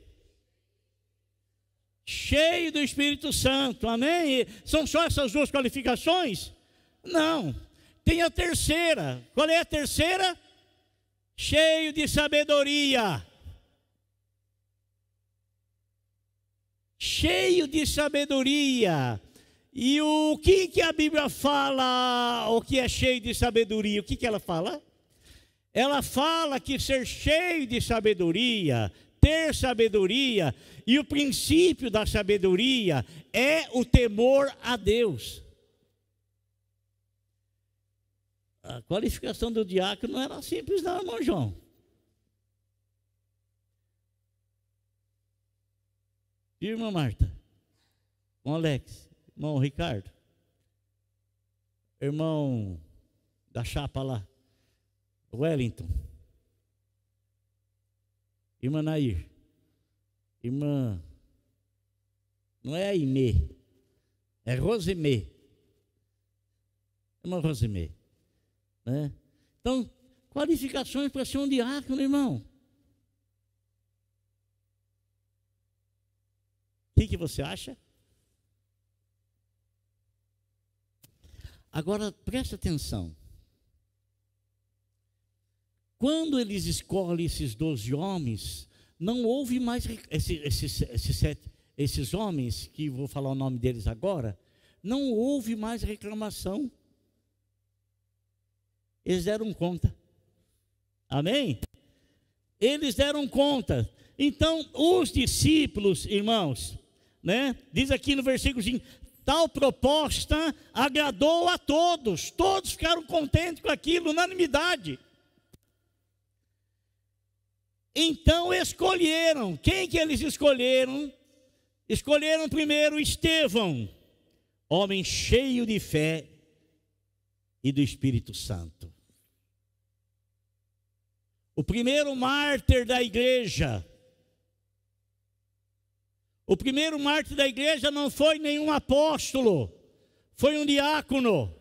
cheio do Espírito Santo, amém? São só essas duas qualificações? Não, tem a terceira. Qual é a terceira? Cheio de sabedoria. Cheio de sabedoria. E o que a Bíblia fala, o que é cheio de sabedoria? O que ela fala? Ela fala que ser cheio de sabedoria, ter sabedoria, e o princípio da sabedoria é o temor a Deus. A qualificação do diácono não era simples não, irmão João. E irmã Marta? Irmão Alex? Irmão Ricardo? Irmão da chapa lá? Wellington? Irmã Nair? Irmã... Não é Aimee, é Rosemê. Irmã Rosemê. Né? Então, qualificações para ser um diácono, irmão. O que você acha? Agora, presta atenção. Quando eles escolhem esses 12 homens, não houve mais esses homens, que vou falar o nome deles agora, não houve mais reclamação. Eles deram conta. Amém? Eles deram conta. Então, os discípulos, irmãos, né? Diz aqui no versículo 5, tal proposta agradou a todos. Todos ficaram contentes com aquilo, unanimidade. Então escolheram. Quem que eles escolheram? Escolheram primeiro Estevão, homem cheio de fé e do Espírito Santo. O primeiro mártir da igreja. O primeiro mártir da igreja não foi nenhum apóstolo, foi um diácono.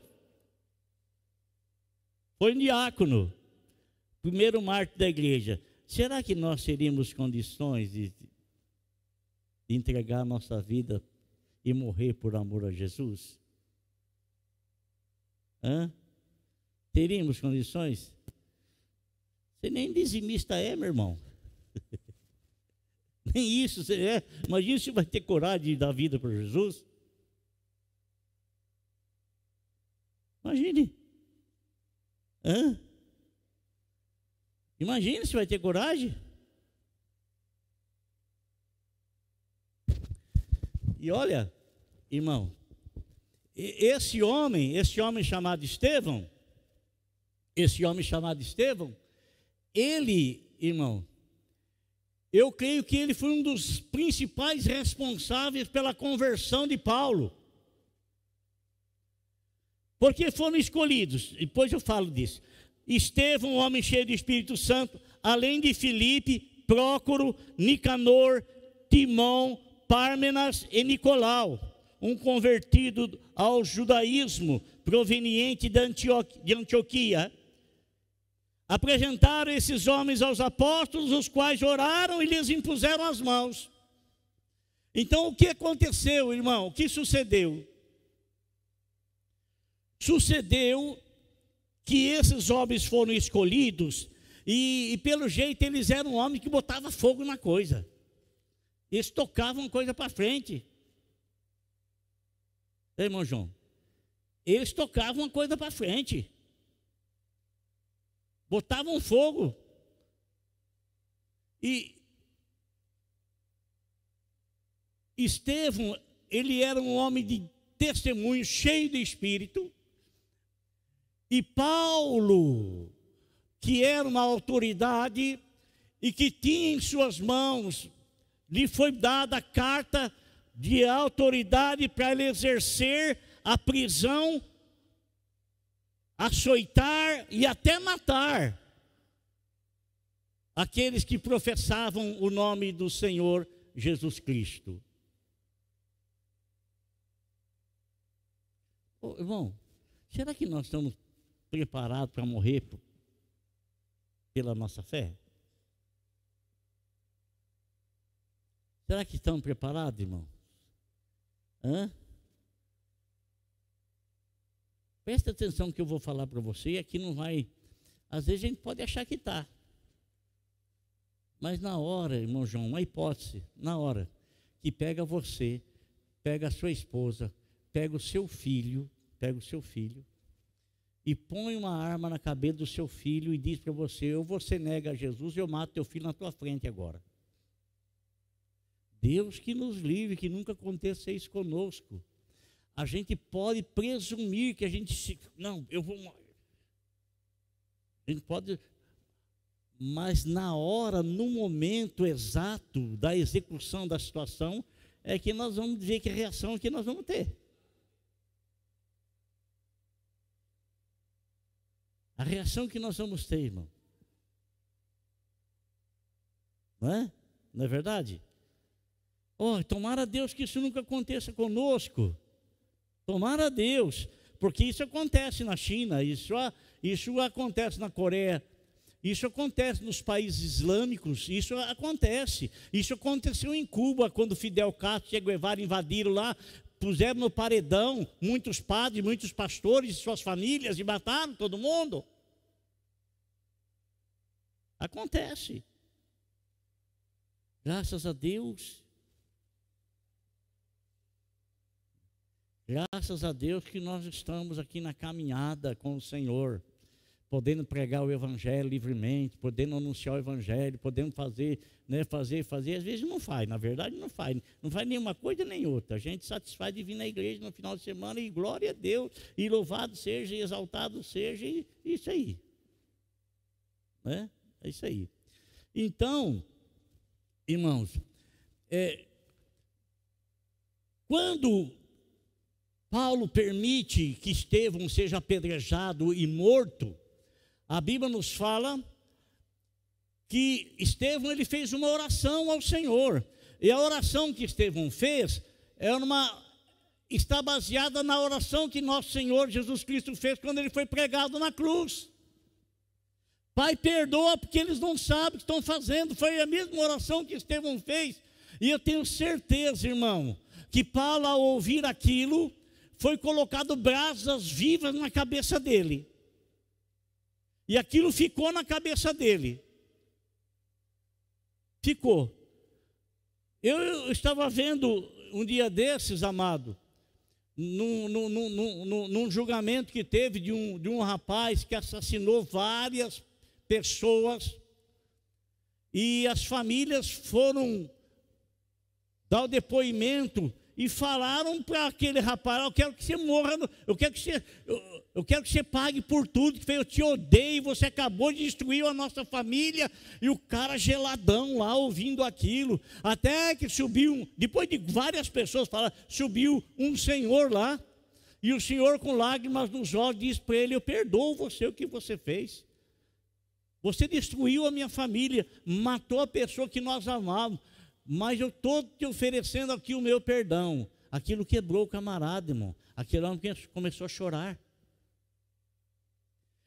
Foi um diácono. Primeiro mártir da igreja. Será que nós teríamos condições de entregar a nossa vida e morrer por amor a Jesus? Teríamos condições? Você nem dizimista é, meu irmão. Nem isso você é. Imagina se vai ter coragem de dar vida para Jesus. Imagine. Imagine se vai ter coragem. E olha, irmão, esse homem chamado Estevão, ele, irmão, eu creio que ele foi um dos principais responsáveis pela conversão de Paulo. Porque foram escolhidos, depois eu falo disso. Estevão, homem cheio do Espírito Santo, além de Filipe, Prócoro, Nicanor, Timão, Pármenas e Nicolau, um convertido ao judaísmo proveniente de Antioquia. Apresentaram esses homens aos apóstolos, os quais oraram e lhes impuseram as mãos. Então o que aconteceu, irmão? O que sucedeu? Sucedeu que esses homens foram escolhidos e pelo jeito eles eram homens que botavam fogo na coisa. Eles tocavam coisa para frente. Irmão João, eles tocavam uma coisa para frente. Botavam fogo. E Estevão, ele era um homem de testemunho, cheio de espírito. E Paulo, que era uma autoridade e que tinha em suas mãos, lhe foi dada a carta de autoridade para ele exercer a prisão, açoitar e até matar aqueles que professavam o nome do Senhor Jesus Cristo. Irmão, será que nós estamos preparados para morrer pela nossa fé? Será que estamos preparados, irmão? Presta atenção no que eu vou falar para você. Aqui não vai... Às vezes a gente pode achar que está. Mas na hora, irmão João, uma hipótese, na hora que pega você, pega a sua esposa, pega o seu filho e põe uma arma na cabeça do seu filho e diz para você: ou você nega a Jesus, eu mato teu filho na tua frente agora. Deus que nos livre, que nunca aconteça isso conosco. A gente pode presumir que a gente... Não, eu vou morrer. A gente pode, mas na hora, no momento exato da execução da situação, é que nós vamos ver que reação que nós vamos ter. A reação que nós vamos ter, irmão. Não é? Não é verdade? Oh, tomara a Deus que isso nunca aconteça conosco. Tomara a Deus, porque isso acontece na China, isso acontece na Coreia, isso acontece nos países islâmicos, isso acontece. Isso aconteceu em Cuba, quando Fidel Castro e Che Guevara invadiram lá, puseram no paredão muitos padres, muitos pastores e suas famílias e mataram todo mundo. Acontece. Graças a Deus. Graças a Deus que nós estamos aqui na caminhada com o Senhor, podendo pregar o Evangelho livremente, podendo anunciar o Evangelho, podendo fazer, às vezes não faz, na verdade não faz nenhuma coisa nem outra. A gente satisfaz de vir na igreja no final de semana e glória a Deus, e louvado seja, e exaltado seja, e isso aí. Né? É isso aí. Então, irmãos, quando Paulo permite que Estevão seja apedrejado e morto, a Bíblia nos fala que Estevão ele fez uma oração ao Senhor. E a oração que Estevão fez está baseada na oração que nosso Senhor Jesus Cristo fez quando ele foi pregado na cruz. Pai, perdoa porque eles não sabem o que estão fazendo. Foi a mesma oração que Estevão fez. E eu tenho certeza, irmão, que Paulo, ao ouvir aquilo, foi colocado brasas vivas na cabeça dele. E aquilo ficou na cabeça dele. Ficou. Eu estava vendo um dia desses, amado, num julgamento que teve de um rapaz que assassinou várias pessoas. E as famílias foram dar o depoimento e falaram para aquele rapaz: eu quero que você morra, eu quero que você pague por tudo que fez, eu te odeio, você acabou de destruir a nossa família. E o cara geladão lá ouvindo aquilo, até que subiu, depois de várias pessoas falar, subiu um senhor lá, e o senhor com lágrimas nos olhos diz para ele: eu perdoo você o que você fez. Você destruiu a minha família, matou a pessoa que nós amávamos, mas eu estou te oferecendo aqui o meu perdão. Aquilo quebrou o camarada, irmão. Aquele homem começou a chorar.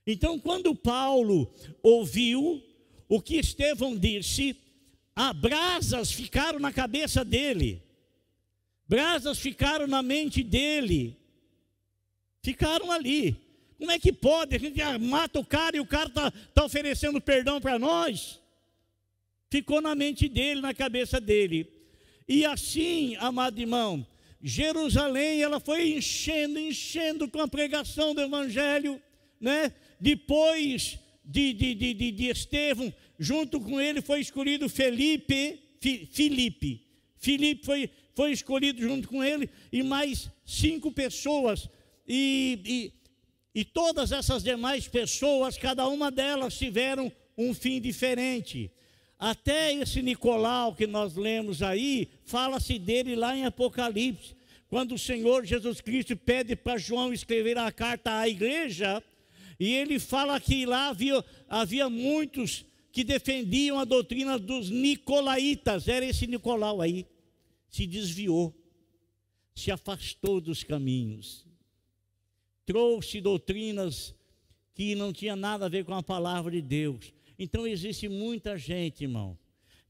Então, quando Paulo ouviu o que Estevão disse, brasas ficaram na cabeça dele, brasas ficaram na mente dele, ficaram ali. Como é que pode? A gente mata o cara e o cara está oferecendo perdão para nós? Ficou na mente dele, na cabeça dele. E assim, amado irmão, Jerusalém, ela foi enchendo com a pregação do Evangelho, né? Depois de Estevão, junto com ele foi escolhido Filipe foi escolhido junto com ele, e mais 5 pessoas, e todas essas demais pessoas, cada uma delas tiveram um fim diferente. Até esse Nicolau que nós lemos aí, fala-se dele lá em Apocalipse, quando o Senhor Jesus Cristo pede para João escrever a carta à igreja, e ele fala que lá havia muitos que defendiam a doutrina dos nicolaítas. Era esse Nicolau aí, se desviou, se afastou dos caminhos, trouxe doutrinas que não tinha nada a ver com a palavra de Deus. Então existe muita gente, irmão,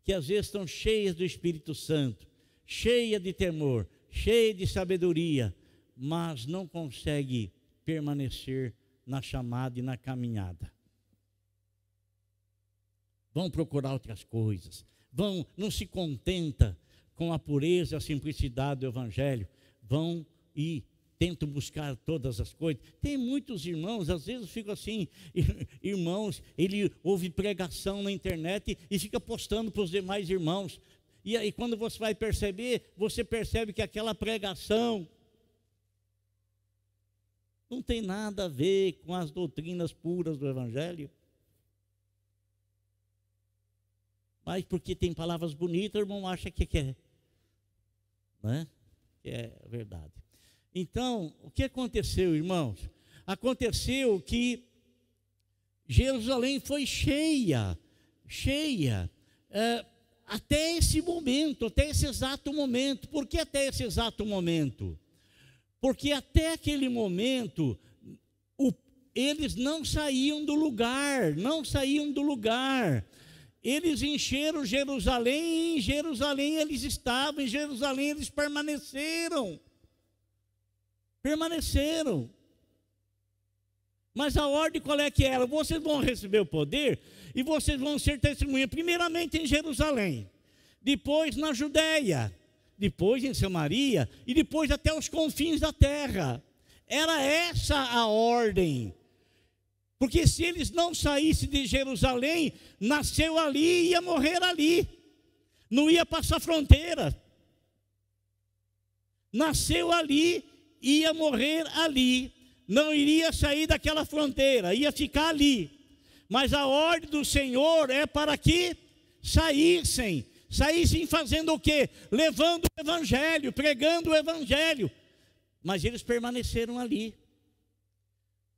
que às vezes estão cheias do Espírito Santo, cheia de temor, cheia de sabedoria, mas não consegue permanecer na chamada e na caminhada. Vão procurar outras coisas, não se contenta com a pureza e a simplicidade do Evangelho, vão e tentam buscar todas as coisas. Tem muitos irmãos, às vezes eu fico assim, irmãos, ele ouve pregação na internet e fica postando para os demais irmãos. E aí quando você vai perceber, você percebe que aquela pregação não tem nada a ver com as doutrinas puras do Evangelho. Mas porque tem palavras bonitas, o irmão acha que é, né? Que é verdade. Então, o que aconteceu, irmãos? Aconteceu que Jerusalém foi cheia, até esse momento, até esse exato momento. Por que até esse exato momento? Porque até aquele momento, eles não saíam do lugar, Eles encheram Jerusalém, e em Jerusalém eles estavam, em Jerusalém eles permaneceram. Mas a ordem qual é que era? Vocês vão receber o poder e vocês vão ser testemunha, primeiramente em Jerusalém, depois na Judéia, depois em Samaria e depois até os confins da terra. Era essa a ordem. Porque se eles não saíssem de Jerusalém, nasceu ali e ia morrer ali. Não ia passar fronteira. Nasceu ali, ia morrer ali. Não iria sair daquela fronteira, ia ficar ali. Mas a ordem do Senhor é para que saíssem fazendo o quê? Levando o evangelho, pregando o evangelho. Mas eles permaneceram ali.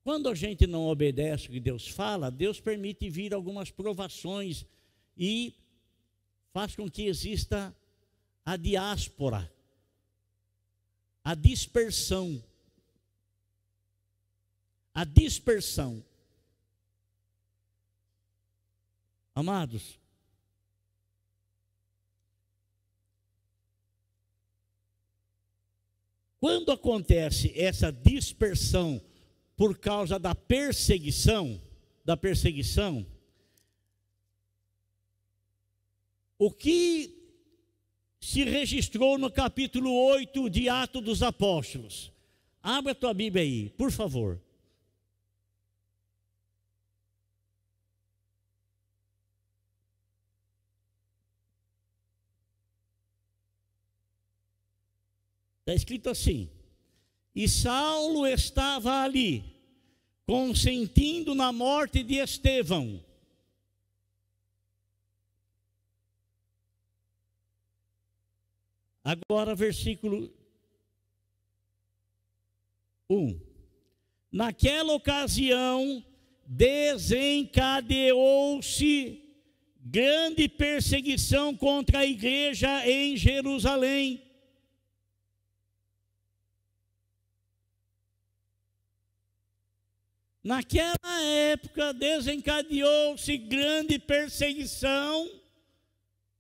Quando a gente não obedece o que Deus fala, Deus permite vir algumas provações e faz com que exista a diáspora, a dispersão. Amados, quando acontece essa dispersão por causa da perseguição, o que se registrou no capítulo 8 de Atos dos Apóstolos? Abra a tua Bíblia aí, por favor. Está escrito assim: e Saulo estava ali, consentindo na morte de Estevão. Agora, versículo 1. Naquela ocasião, desencadeou-se grande perseguição contra a igreja em Jerusalém. Naquela época desencadeou-se grande perseguição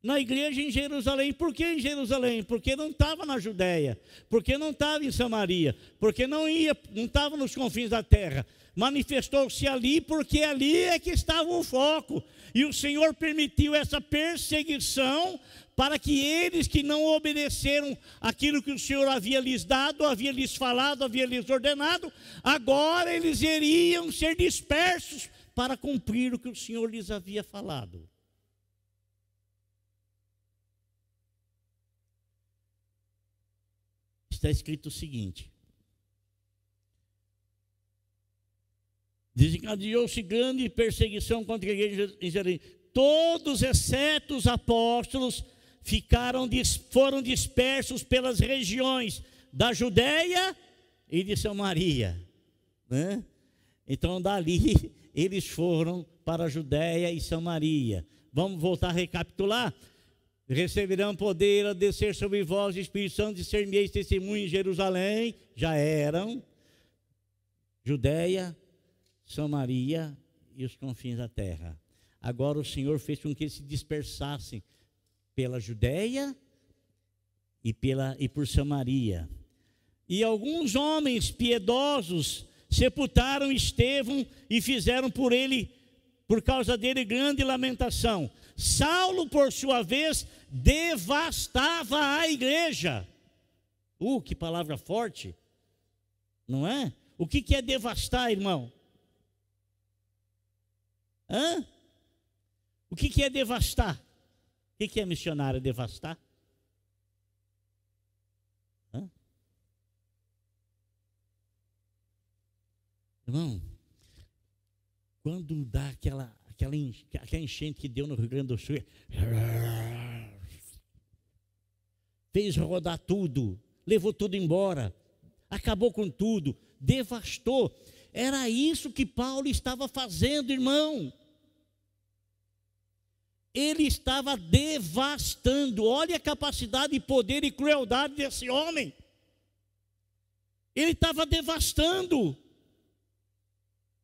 na igreja em Jerusalém. Por que em Jerusalém? Porque não estava na Judéia, porque não estava em Samaria, porque não estava nos confins da terra. Manifestou-se ali porque ali é que estava o foco. E o Senhor permitiu essa perseguição para que eles que não obedeceram aquilo que o Senhor havia lhes dado, havia lhes falado, havia lhes ordenado, agora eles iriam ser dispersos para cumprir o que o Senhor lhes havia falado. Está escrito o seguinte: desencadeou-se grande perseguição contra a igreja em Jerusalém. Todos, exceto os apóstolos, foram dispersos pelas regiões da Judéia e de Samaria, né? Então dali eles foram para a Judéia e Samaria. Vamos voltar a recapitular? Receberão poder a descer sobre vós, Espírito Santo, e ser-me-eis testemunho em Jerusalém. Já eram Judéia, Samaria e os confins da terra. Agora o Senhor fez com que eles se dispersassem pela Judéia e por Samaria. E alguns homens piedosos sepultaram Estevão e fizeram por causa dele, grande lamentação. Saulo, por sua vez, devastava a igreja. Que palavra forte, não é? O que é devastar, irmão? O que é devastar? O que é missionário? Devastar? Irmão, quando dá aquela enchente que deu no Rio Grande do Sul, fez rodar tudo, levou tudo embora, acabou com tudo, devastou. Era isso que Paulo estava fazendo, irmão. Ele estava devastando. Olha a capacidade de poder e crueldade desse homem. Ele estava devastando,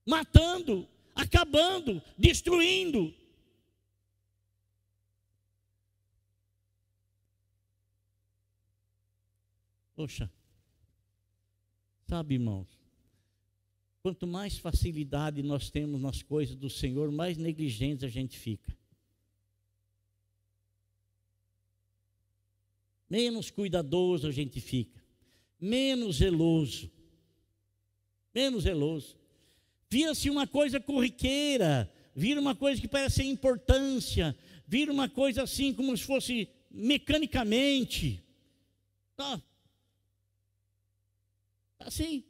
matando, acabando, destruindo. Poxa, sabe, irmãos, quanto mais facilidade nós temos nas coisas do Senhor, mais negligentes a gente fica. Menos cuidadoso a gente fica, menos zeloso. Vira-se uma coisa corriqueira, vira uma coisa que parece sem importância, vira uma coisa assim como se fosse mecanicamente. Assim.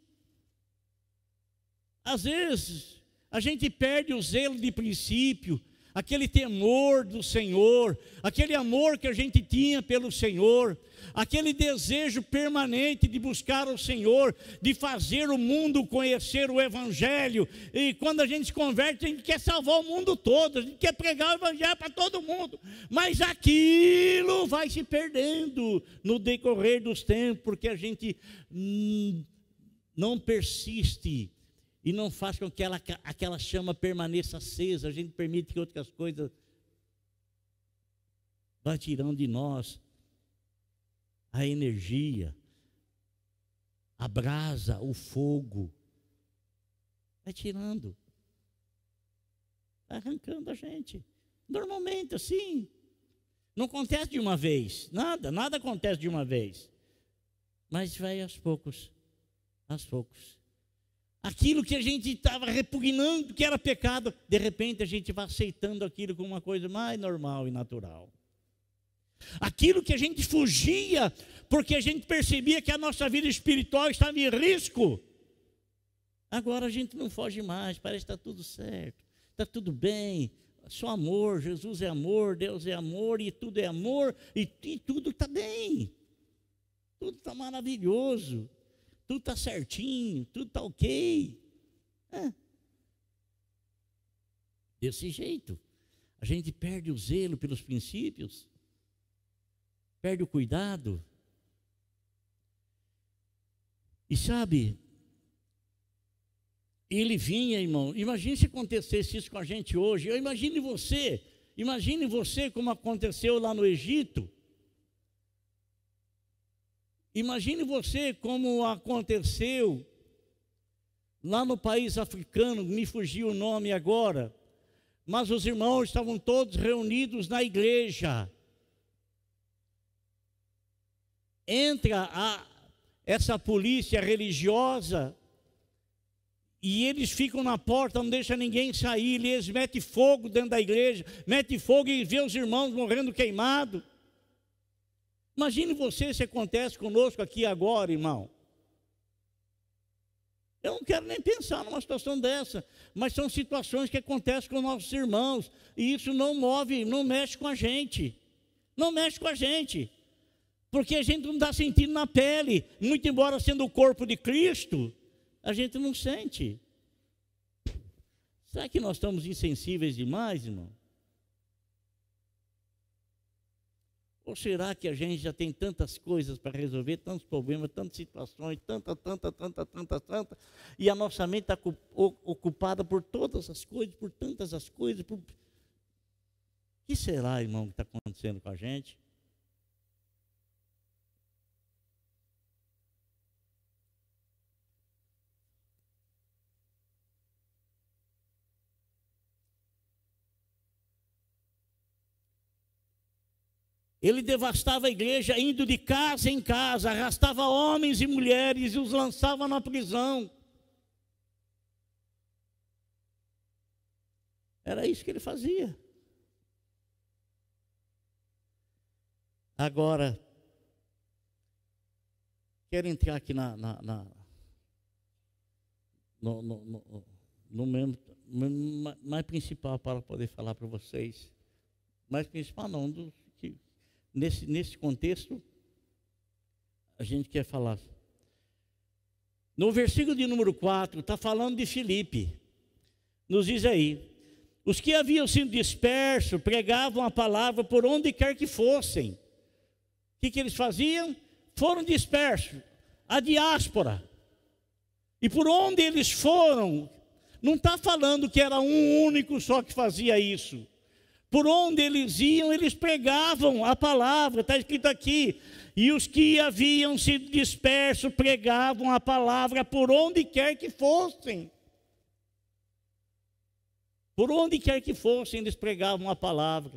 Às vezes, a gente perde o zelo de princípio, aquele temor do Senhor, aquele amor que a gente tinha pelo Senhor, aquele desejo permanente de buscar o Senhor, de fazer o mundo conhecer o Evangelho. E quando a gente se converte, a gente quer salvar o mundo todo, a gente quer pregar o Evangelho para todo mundo, mas aquilo vai se perdendo no decorrer dos tempos, porque a gente não persiste e não faz com que aquela chama permaneça acesa. A gente permite que outras coisas vá tirando de nós a energia, a brasa, o fogo. Vai tirando, vai arrancando a gente. Normalmente assim, não acontece de uma vez, nada acontece de uma vez, mas vai aos poucos. Aquilo que a gente estava repugnando, que era pecado, de repente a gente vai aceitando aquilo como uma coisa mais normal e natural. Aquilo que a gente fugia, porque a gente percebia que a nossa vida espiritual estava em risco, agora a gente não foge mais, parece que está tudo certo, está tudo bem, só amor, Jesus é amor, Deus é amor, e tudo é amor, e tudo está bem, tudo está maravilhoso. Tudo está certinho, tudo está ok. Desse jeito, a gente perde o zelo pelos princípios, perde o cuidado. E sabe, ele vinha, irmão, imagine se acontecesse isso com a gente hoje. Imagine você como aconteceu lá no Egito. Imagine você como aconteceu lá no país africano, me fugiu o nome agora, mas os irmãos estavam todos reunidos na igreja. Entra essa polícia religiosa e eles ficam na porta, não deixam ninguém sair, eles metem fogo dentro da igreja, metem fogo e vê os irmãos morrendo queimados. Imagine você se acontece conosco aqui agora, irmão. Eu não quero nem pensar numa situação dessa, mas são situações que acontecem com nossos irmãos, e isso não mexe com a gente, porque a gente não está sentindo na pele, muito embora sendo o corpo de Cristo, a gente não sente. Será que nós estamos insensíveis demais, irmão? Ou será que a gente já tem tantas coisas para resolver, tantos problemas, tantas situações, tanta, e a nossa mente está ocupada por todas as coisas, por tantas as coisas. O que será, irmão, que está acontecendo com a gente? Ele devastava a igreja, indo de casa em casa, arrastava homens e mulheres e os lançava na prisão. Era isso que ele fazia. Agora, quero entrar aqui no mesmo, mais principal para poder falar para vocês. Mais principal não, nesse contexto, a gente quer falar. No versículo de número 4, está falando de Filipe. Nos diz aí: os que haviam sido dispersos pregavam a palavra por onde quer que fossem. O que eles faziam? Foram dispersos, a diáspora. E por onde eles foram, não está falando que era um único só que fazia isso. Por onde eles iam, eles pregavam a palavra, está escrito aqui. E os que haviam sido dispersos pregavam a palavra por onde quer que fossem. Por onde quer que fossem, eles pregavam a palavra.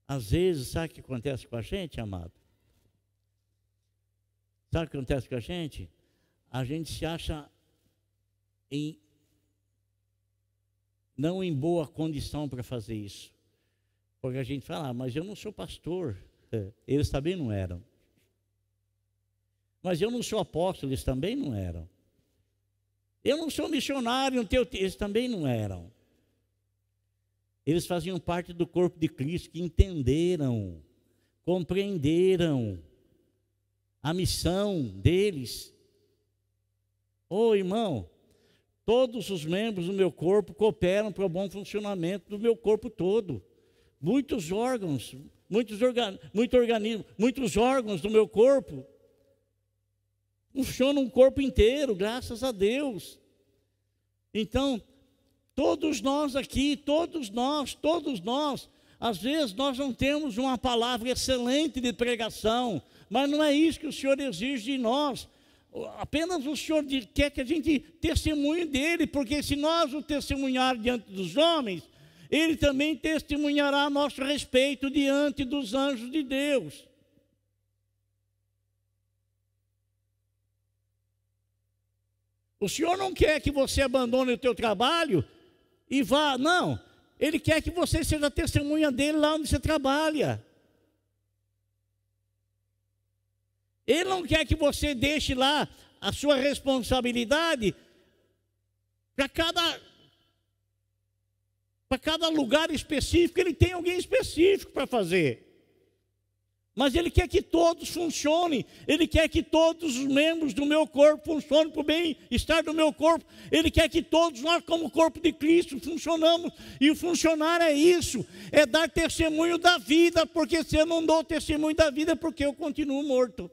Às vezes, sabe o que acontece com a gente, amado? Sabe o que acontece com a gente? A gente se acha não em boa condição para fazer isso. Porque a gente fala, mas eu não sou pastor. Eles também não eram. Mas eu não sou apóstolo, eles também não eram. Eu não sou missionário, eles também não eram. Eles faziam parte do corpo de Cristo, que entenderam, compreenderam a missão deles. Ô irmão, todos os membros do meu corpo cooperam para o bom funcionamento do meu corpo todo. Muitos órgãos, muitos órgãos do meu corpo funcionam o corpo inteiro, graças a Deus. Então, todos nós aqui, todos nós, às vezes nós não temos uma palavra excelente de pregação, mas não é isso que o Senhor exige de nós. Apenas o Senhor quer que a gente testemunhe dele, porque se nós o testemunharmos diante dos homens, ele também testemunhará a nosso respeito diante dos anjos de Deus. O Senhor não quer que você abandone o teu trabalho e vá, não. Ele quer que você seja testemunha dele lá onde você trabalha. Ele não quer que você deixe lá a sua responsabilidade para cada lugar específico. Ele tem alguém específico para fazer. Mas Ele quer que todos funcionem. Ele quer que todos os membros do meu corpo funcionem para o bem-estar do meu corpo. Ele quer que todos nós, como corpo de Cristo, funcionamos. E o funcionar é isso, é dar testemunho da vida. Porque se eu não dou testemunho da vida, é porque eu continuo morto.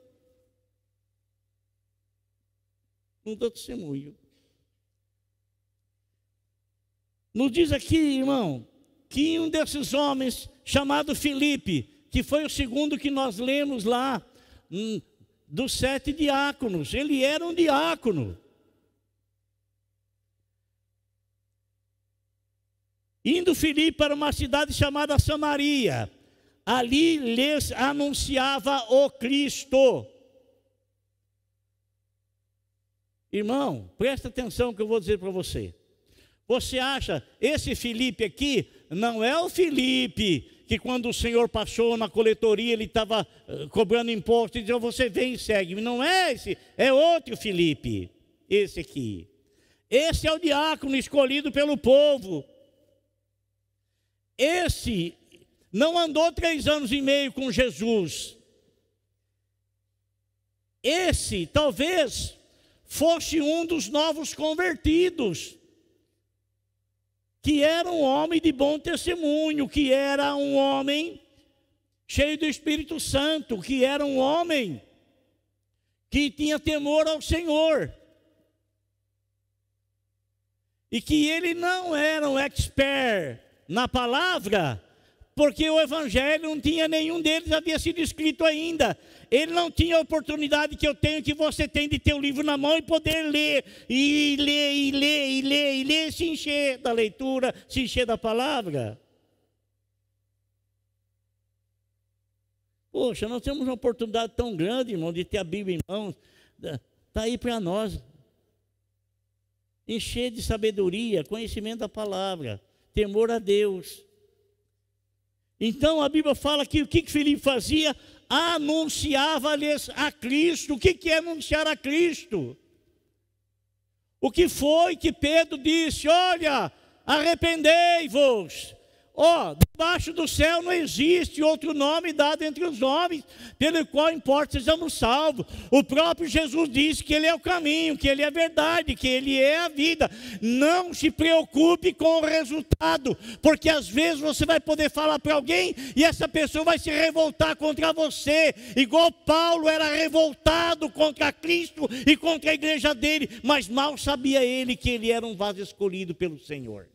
Não dou testemunho. Nos diz aqui, irmão, que um desses homens, chamado Filipe, que foi o segundo que nós lemos lá, dos 7 diáconos, ele era um diácono. Indo Filipe para uma cidade chamada Samaria, ali lhes anunciava o Cristo. Irmão, presta atenção que eu vou dizer para você. Você acha, esse Filipe aqui, não é o Filipe que quando o Senhor passou na coletoria, ele estava cobrando imposto, e dizia, você vem e segue. Não é esse, é outro Filipe, esse aqui. Esse é o diácono escolhido pelo povo. Esse não andou 3 anos e meio com Jesus. Esse talvez fosse um dos novos convertidos, que era um homem de bom testemunho, que era um homem cheio do Espírito Santo, que era um homem que tinha temor ao Senhor. E que ele não era um expert na palavra, porque o Evangelho não tinha, nenhum deles havia sido escrito ainda. Ele não tinha a oportunidade que eu tenho, que você tem, de ter o livro na mão e poder ler, e ler, e ler, e ler, e ler, se encher da leitura, se encher da palavra. Poxa, nós temos uma oportunidade tão grande, irmão, de ter a Bíblia em mãos. Está aí para nós. Encher de sabedoria, conhecimento da palavra, temor a Deus. Então a Bíblia fala que o que Filipe fazia? Anunciava-lhes a Cristo. O que é anunciar a Cristo? O que foi que Pedro disse? Olha, arrependei-vos. Debaixo do céu não existe outro nome dado entre os homens, pelo qual importa sejamos salvos. O próprio Jesus disse que Ele é o caminho, que Ele é a verdade, que Ele é a vida. Não se preocupe com o resultado, porque às vezes você vai poder falar para alguém e essa pessoa vai se revoltar contra você, igual Paulo era revoltado contra Cristo e contra a igreja dele, mas mal sabia ele que ele era um vaso escolhido pelo Senhor.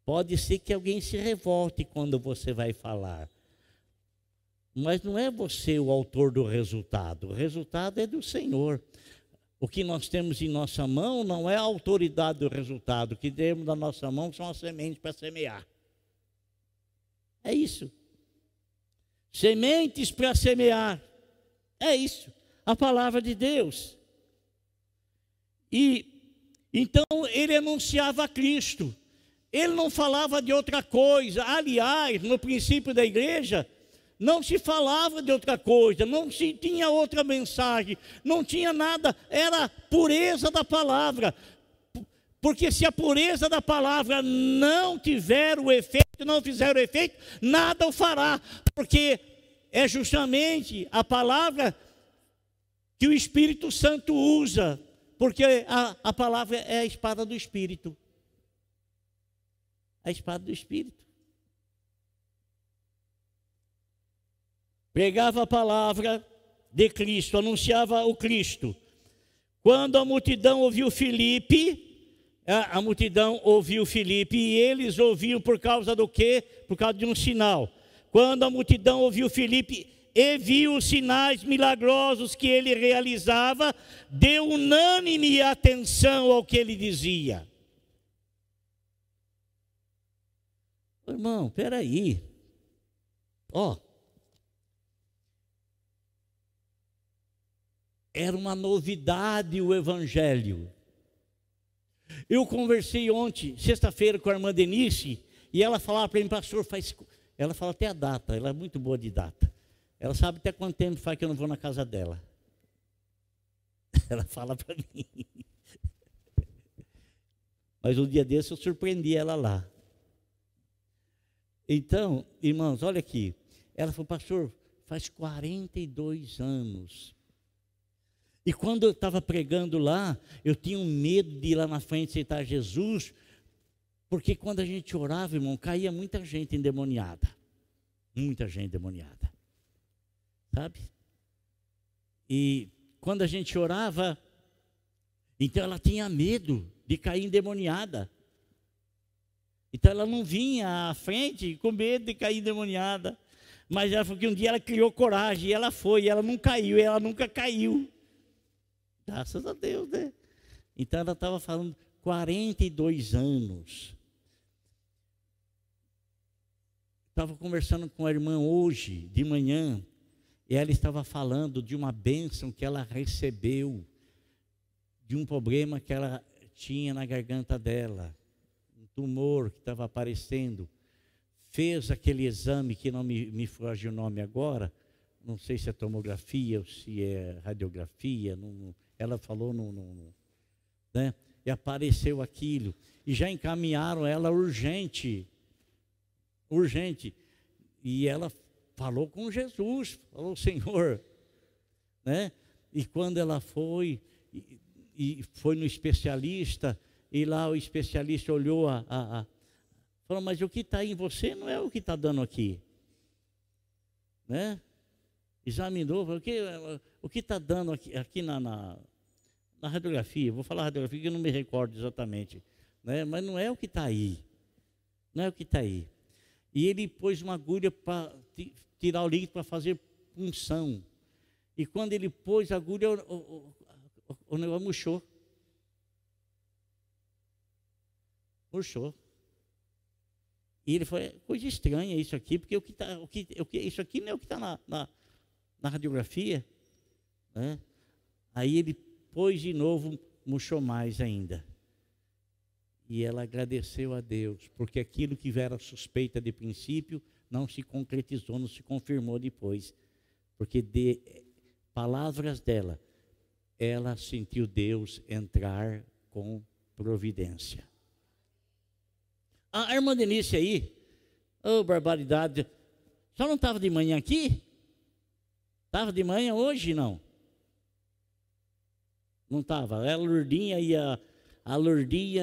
Pode ser que alguém se revolte quando você vai falar, mas não é você o autor do resultado. O resultado é do Senhor. O que nós temos em nossa mão não é a autoridade do resultado. O que temos na nossa mão são as sementes para semear. É isso. Sementes para semear. É isso. A palavra de Deus. E então ele anunciava a Cristo. Ele não falava de outra coisa. Aliás, no princípio da igreja, não se falava de outra coisa, não se tinha outra mensagem, não tinha nada, era a pureza da palavra. Porque se a pureza da palavra não tiver o efeito, não fizer o efeito, nada o fará. Porque é justamente a palavra que o Espírito Santo usa, porque a palavra é a espada do Espírito. A espada do Espírito. Pregava a palavra de Cristo, anunciava o Cristo. Quando a multidão ouviu Filipe, e eles ouviam por causa do quê? Por causa de um sinal. Quando a multidão ouviu Filipe e viu os sinais milagrosos que ele realizava, deu unânime atenção ao que ele dizia. Irmão, peraí. Era uma novidade o Evangelho. Eu conversei ontem, sexta-feira, com a irmã Denise, e ela falava para mim, pastor, ela fala até a data, ela é muito boa de data. Ela sabe até quanto tempo faz que eu não vou na casa dela. Ela fala para mim. Mas um dia desse eu surpreendi ela lá. Então, irmãos, olha aqui. Ela falou, pastor, faz 42 anos. E quando eu estava pregando lá, eu tinha um medo de ir lá na frente aceitar Jesus, porque quando a gente orava, irmão, caía muita gente endemoniada. Muita gente endemoniada. Sabe? E quando a gente orava, então ela tinha medo de cair endemoniada. Então ela não vinha à frente com medo de cair endemoniada. Mas ela falou que um dia ela criou coragem, e ela foi, e ela não caiu, e ela nunca caiu. Graças a Deus, né? Então ela estava falando 42 anos. Estava conversando com a irmã hoje, de manhã, e ela estava falando de uma bênção que ela recebeu, de um problema que ela tinha na garganta dela. Tumor que estava aparecendo, fez aquele exame que não me foge o nome agora, não sei se é tomografia ou se é radiografia, ela falou, né? E apareceu aquilo, e já encaminharam ela urgente, e ela falou com Jesus, falou, Senhor, né? E quando ela foi, e foi no especialista, e lá o especialista olhou, falou, mas o que está em você não é o que está dando aqui. Né? Examinou, falou, o que está dando aqui na radiografia, vou falar radiografia que eu não me recordo exatamente, né? Mas não é o que está aí. Não é o que está aí. E ele pôs uma agulha para tirar o líquido para fazer punção. E quando ele pôs a agulha, o negócio murchou. Murchou. E ele falou, coisa estranha isso aqui, porque isso aqui não é o que está na radiografia. Né? Aí ele pôs de novo, murchou mais ainda. E ela agradeceu a Deus, porque aquilo que era suspeita de princípio, não se concretizou, não se confirmou depois. Porque de palavras dela, ela sentiu Deus entrar com providência. A irmã Denise aí, barbaridade, só não estava de manhã aqui? Estava de manhã hoje, não? Não estava. A Lourdinha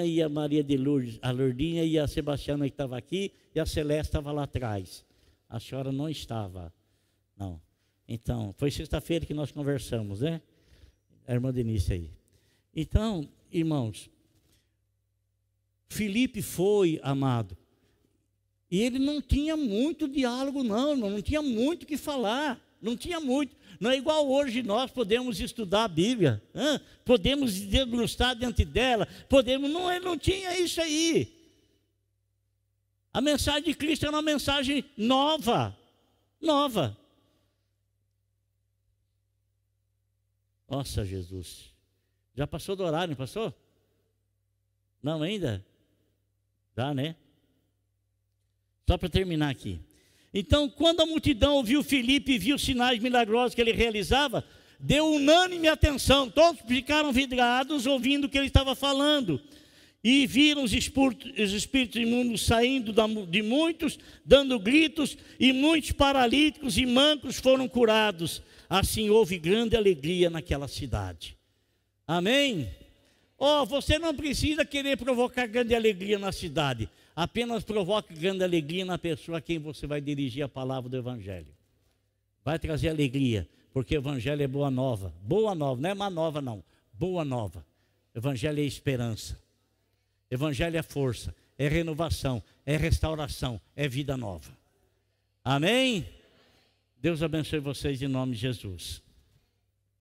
e a Maria de Lourdes, a Lourdinha e a Sebastiana que estava aqui, e a Celeste estava lá atrás. A senhora não estava, não. Então, foi sexta-feira que nós conversamos, né? A irmã Denise aí. Então, irmãos, Filipe foi, amado, e ele não tinha muito diálogo, não tinha muito o que falar, não tinha muito. Não é igual hoje nós podemos estudar a Bíblia, podemos degustar diante dela, não tinha isso aí. A mensagem de Cristo era uma mensagem nova. Nossa, Jesus. Já passou do horário, não passou? Não ainda? Dá, né? Só para terminar aqui. Então, quando a multidão ouviu Filipe e viu os sinais milagrosos que ele realizava, deu unânime atenção. Todos ficaram vidrados ouvindo o que ele estava falando. E viram os espíritos imundos saindo de muitos, dando gritos, e muitos paralíticos e mancos foram curados. Assim houve grande alegria naquela cidade. Amém? Você não precisa querer provocar grande alegria na cidade. Apenas provoque grande alegria na pessoa a quem você vai dirigir a palavra do Evangelho. Vai trazer alegria, porque o Evangelho é boa nova. Boa nova, não é má nova não. Boa nova. Evangelho é esperança. Evangelho é força, é renovação, é restauração, é vida nova. Amém? Deus abençoe vocês em nome de Jesus.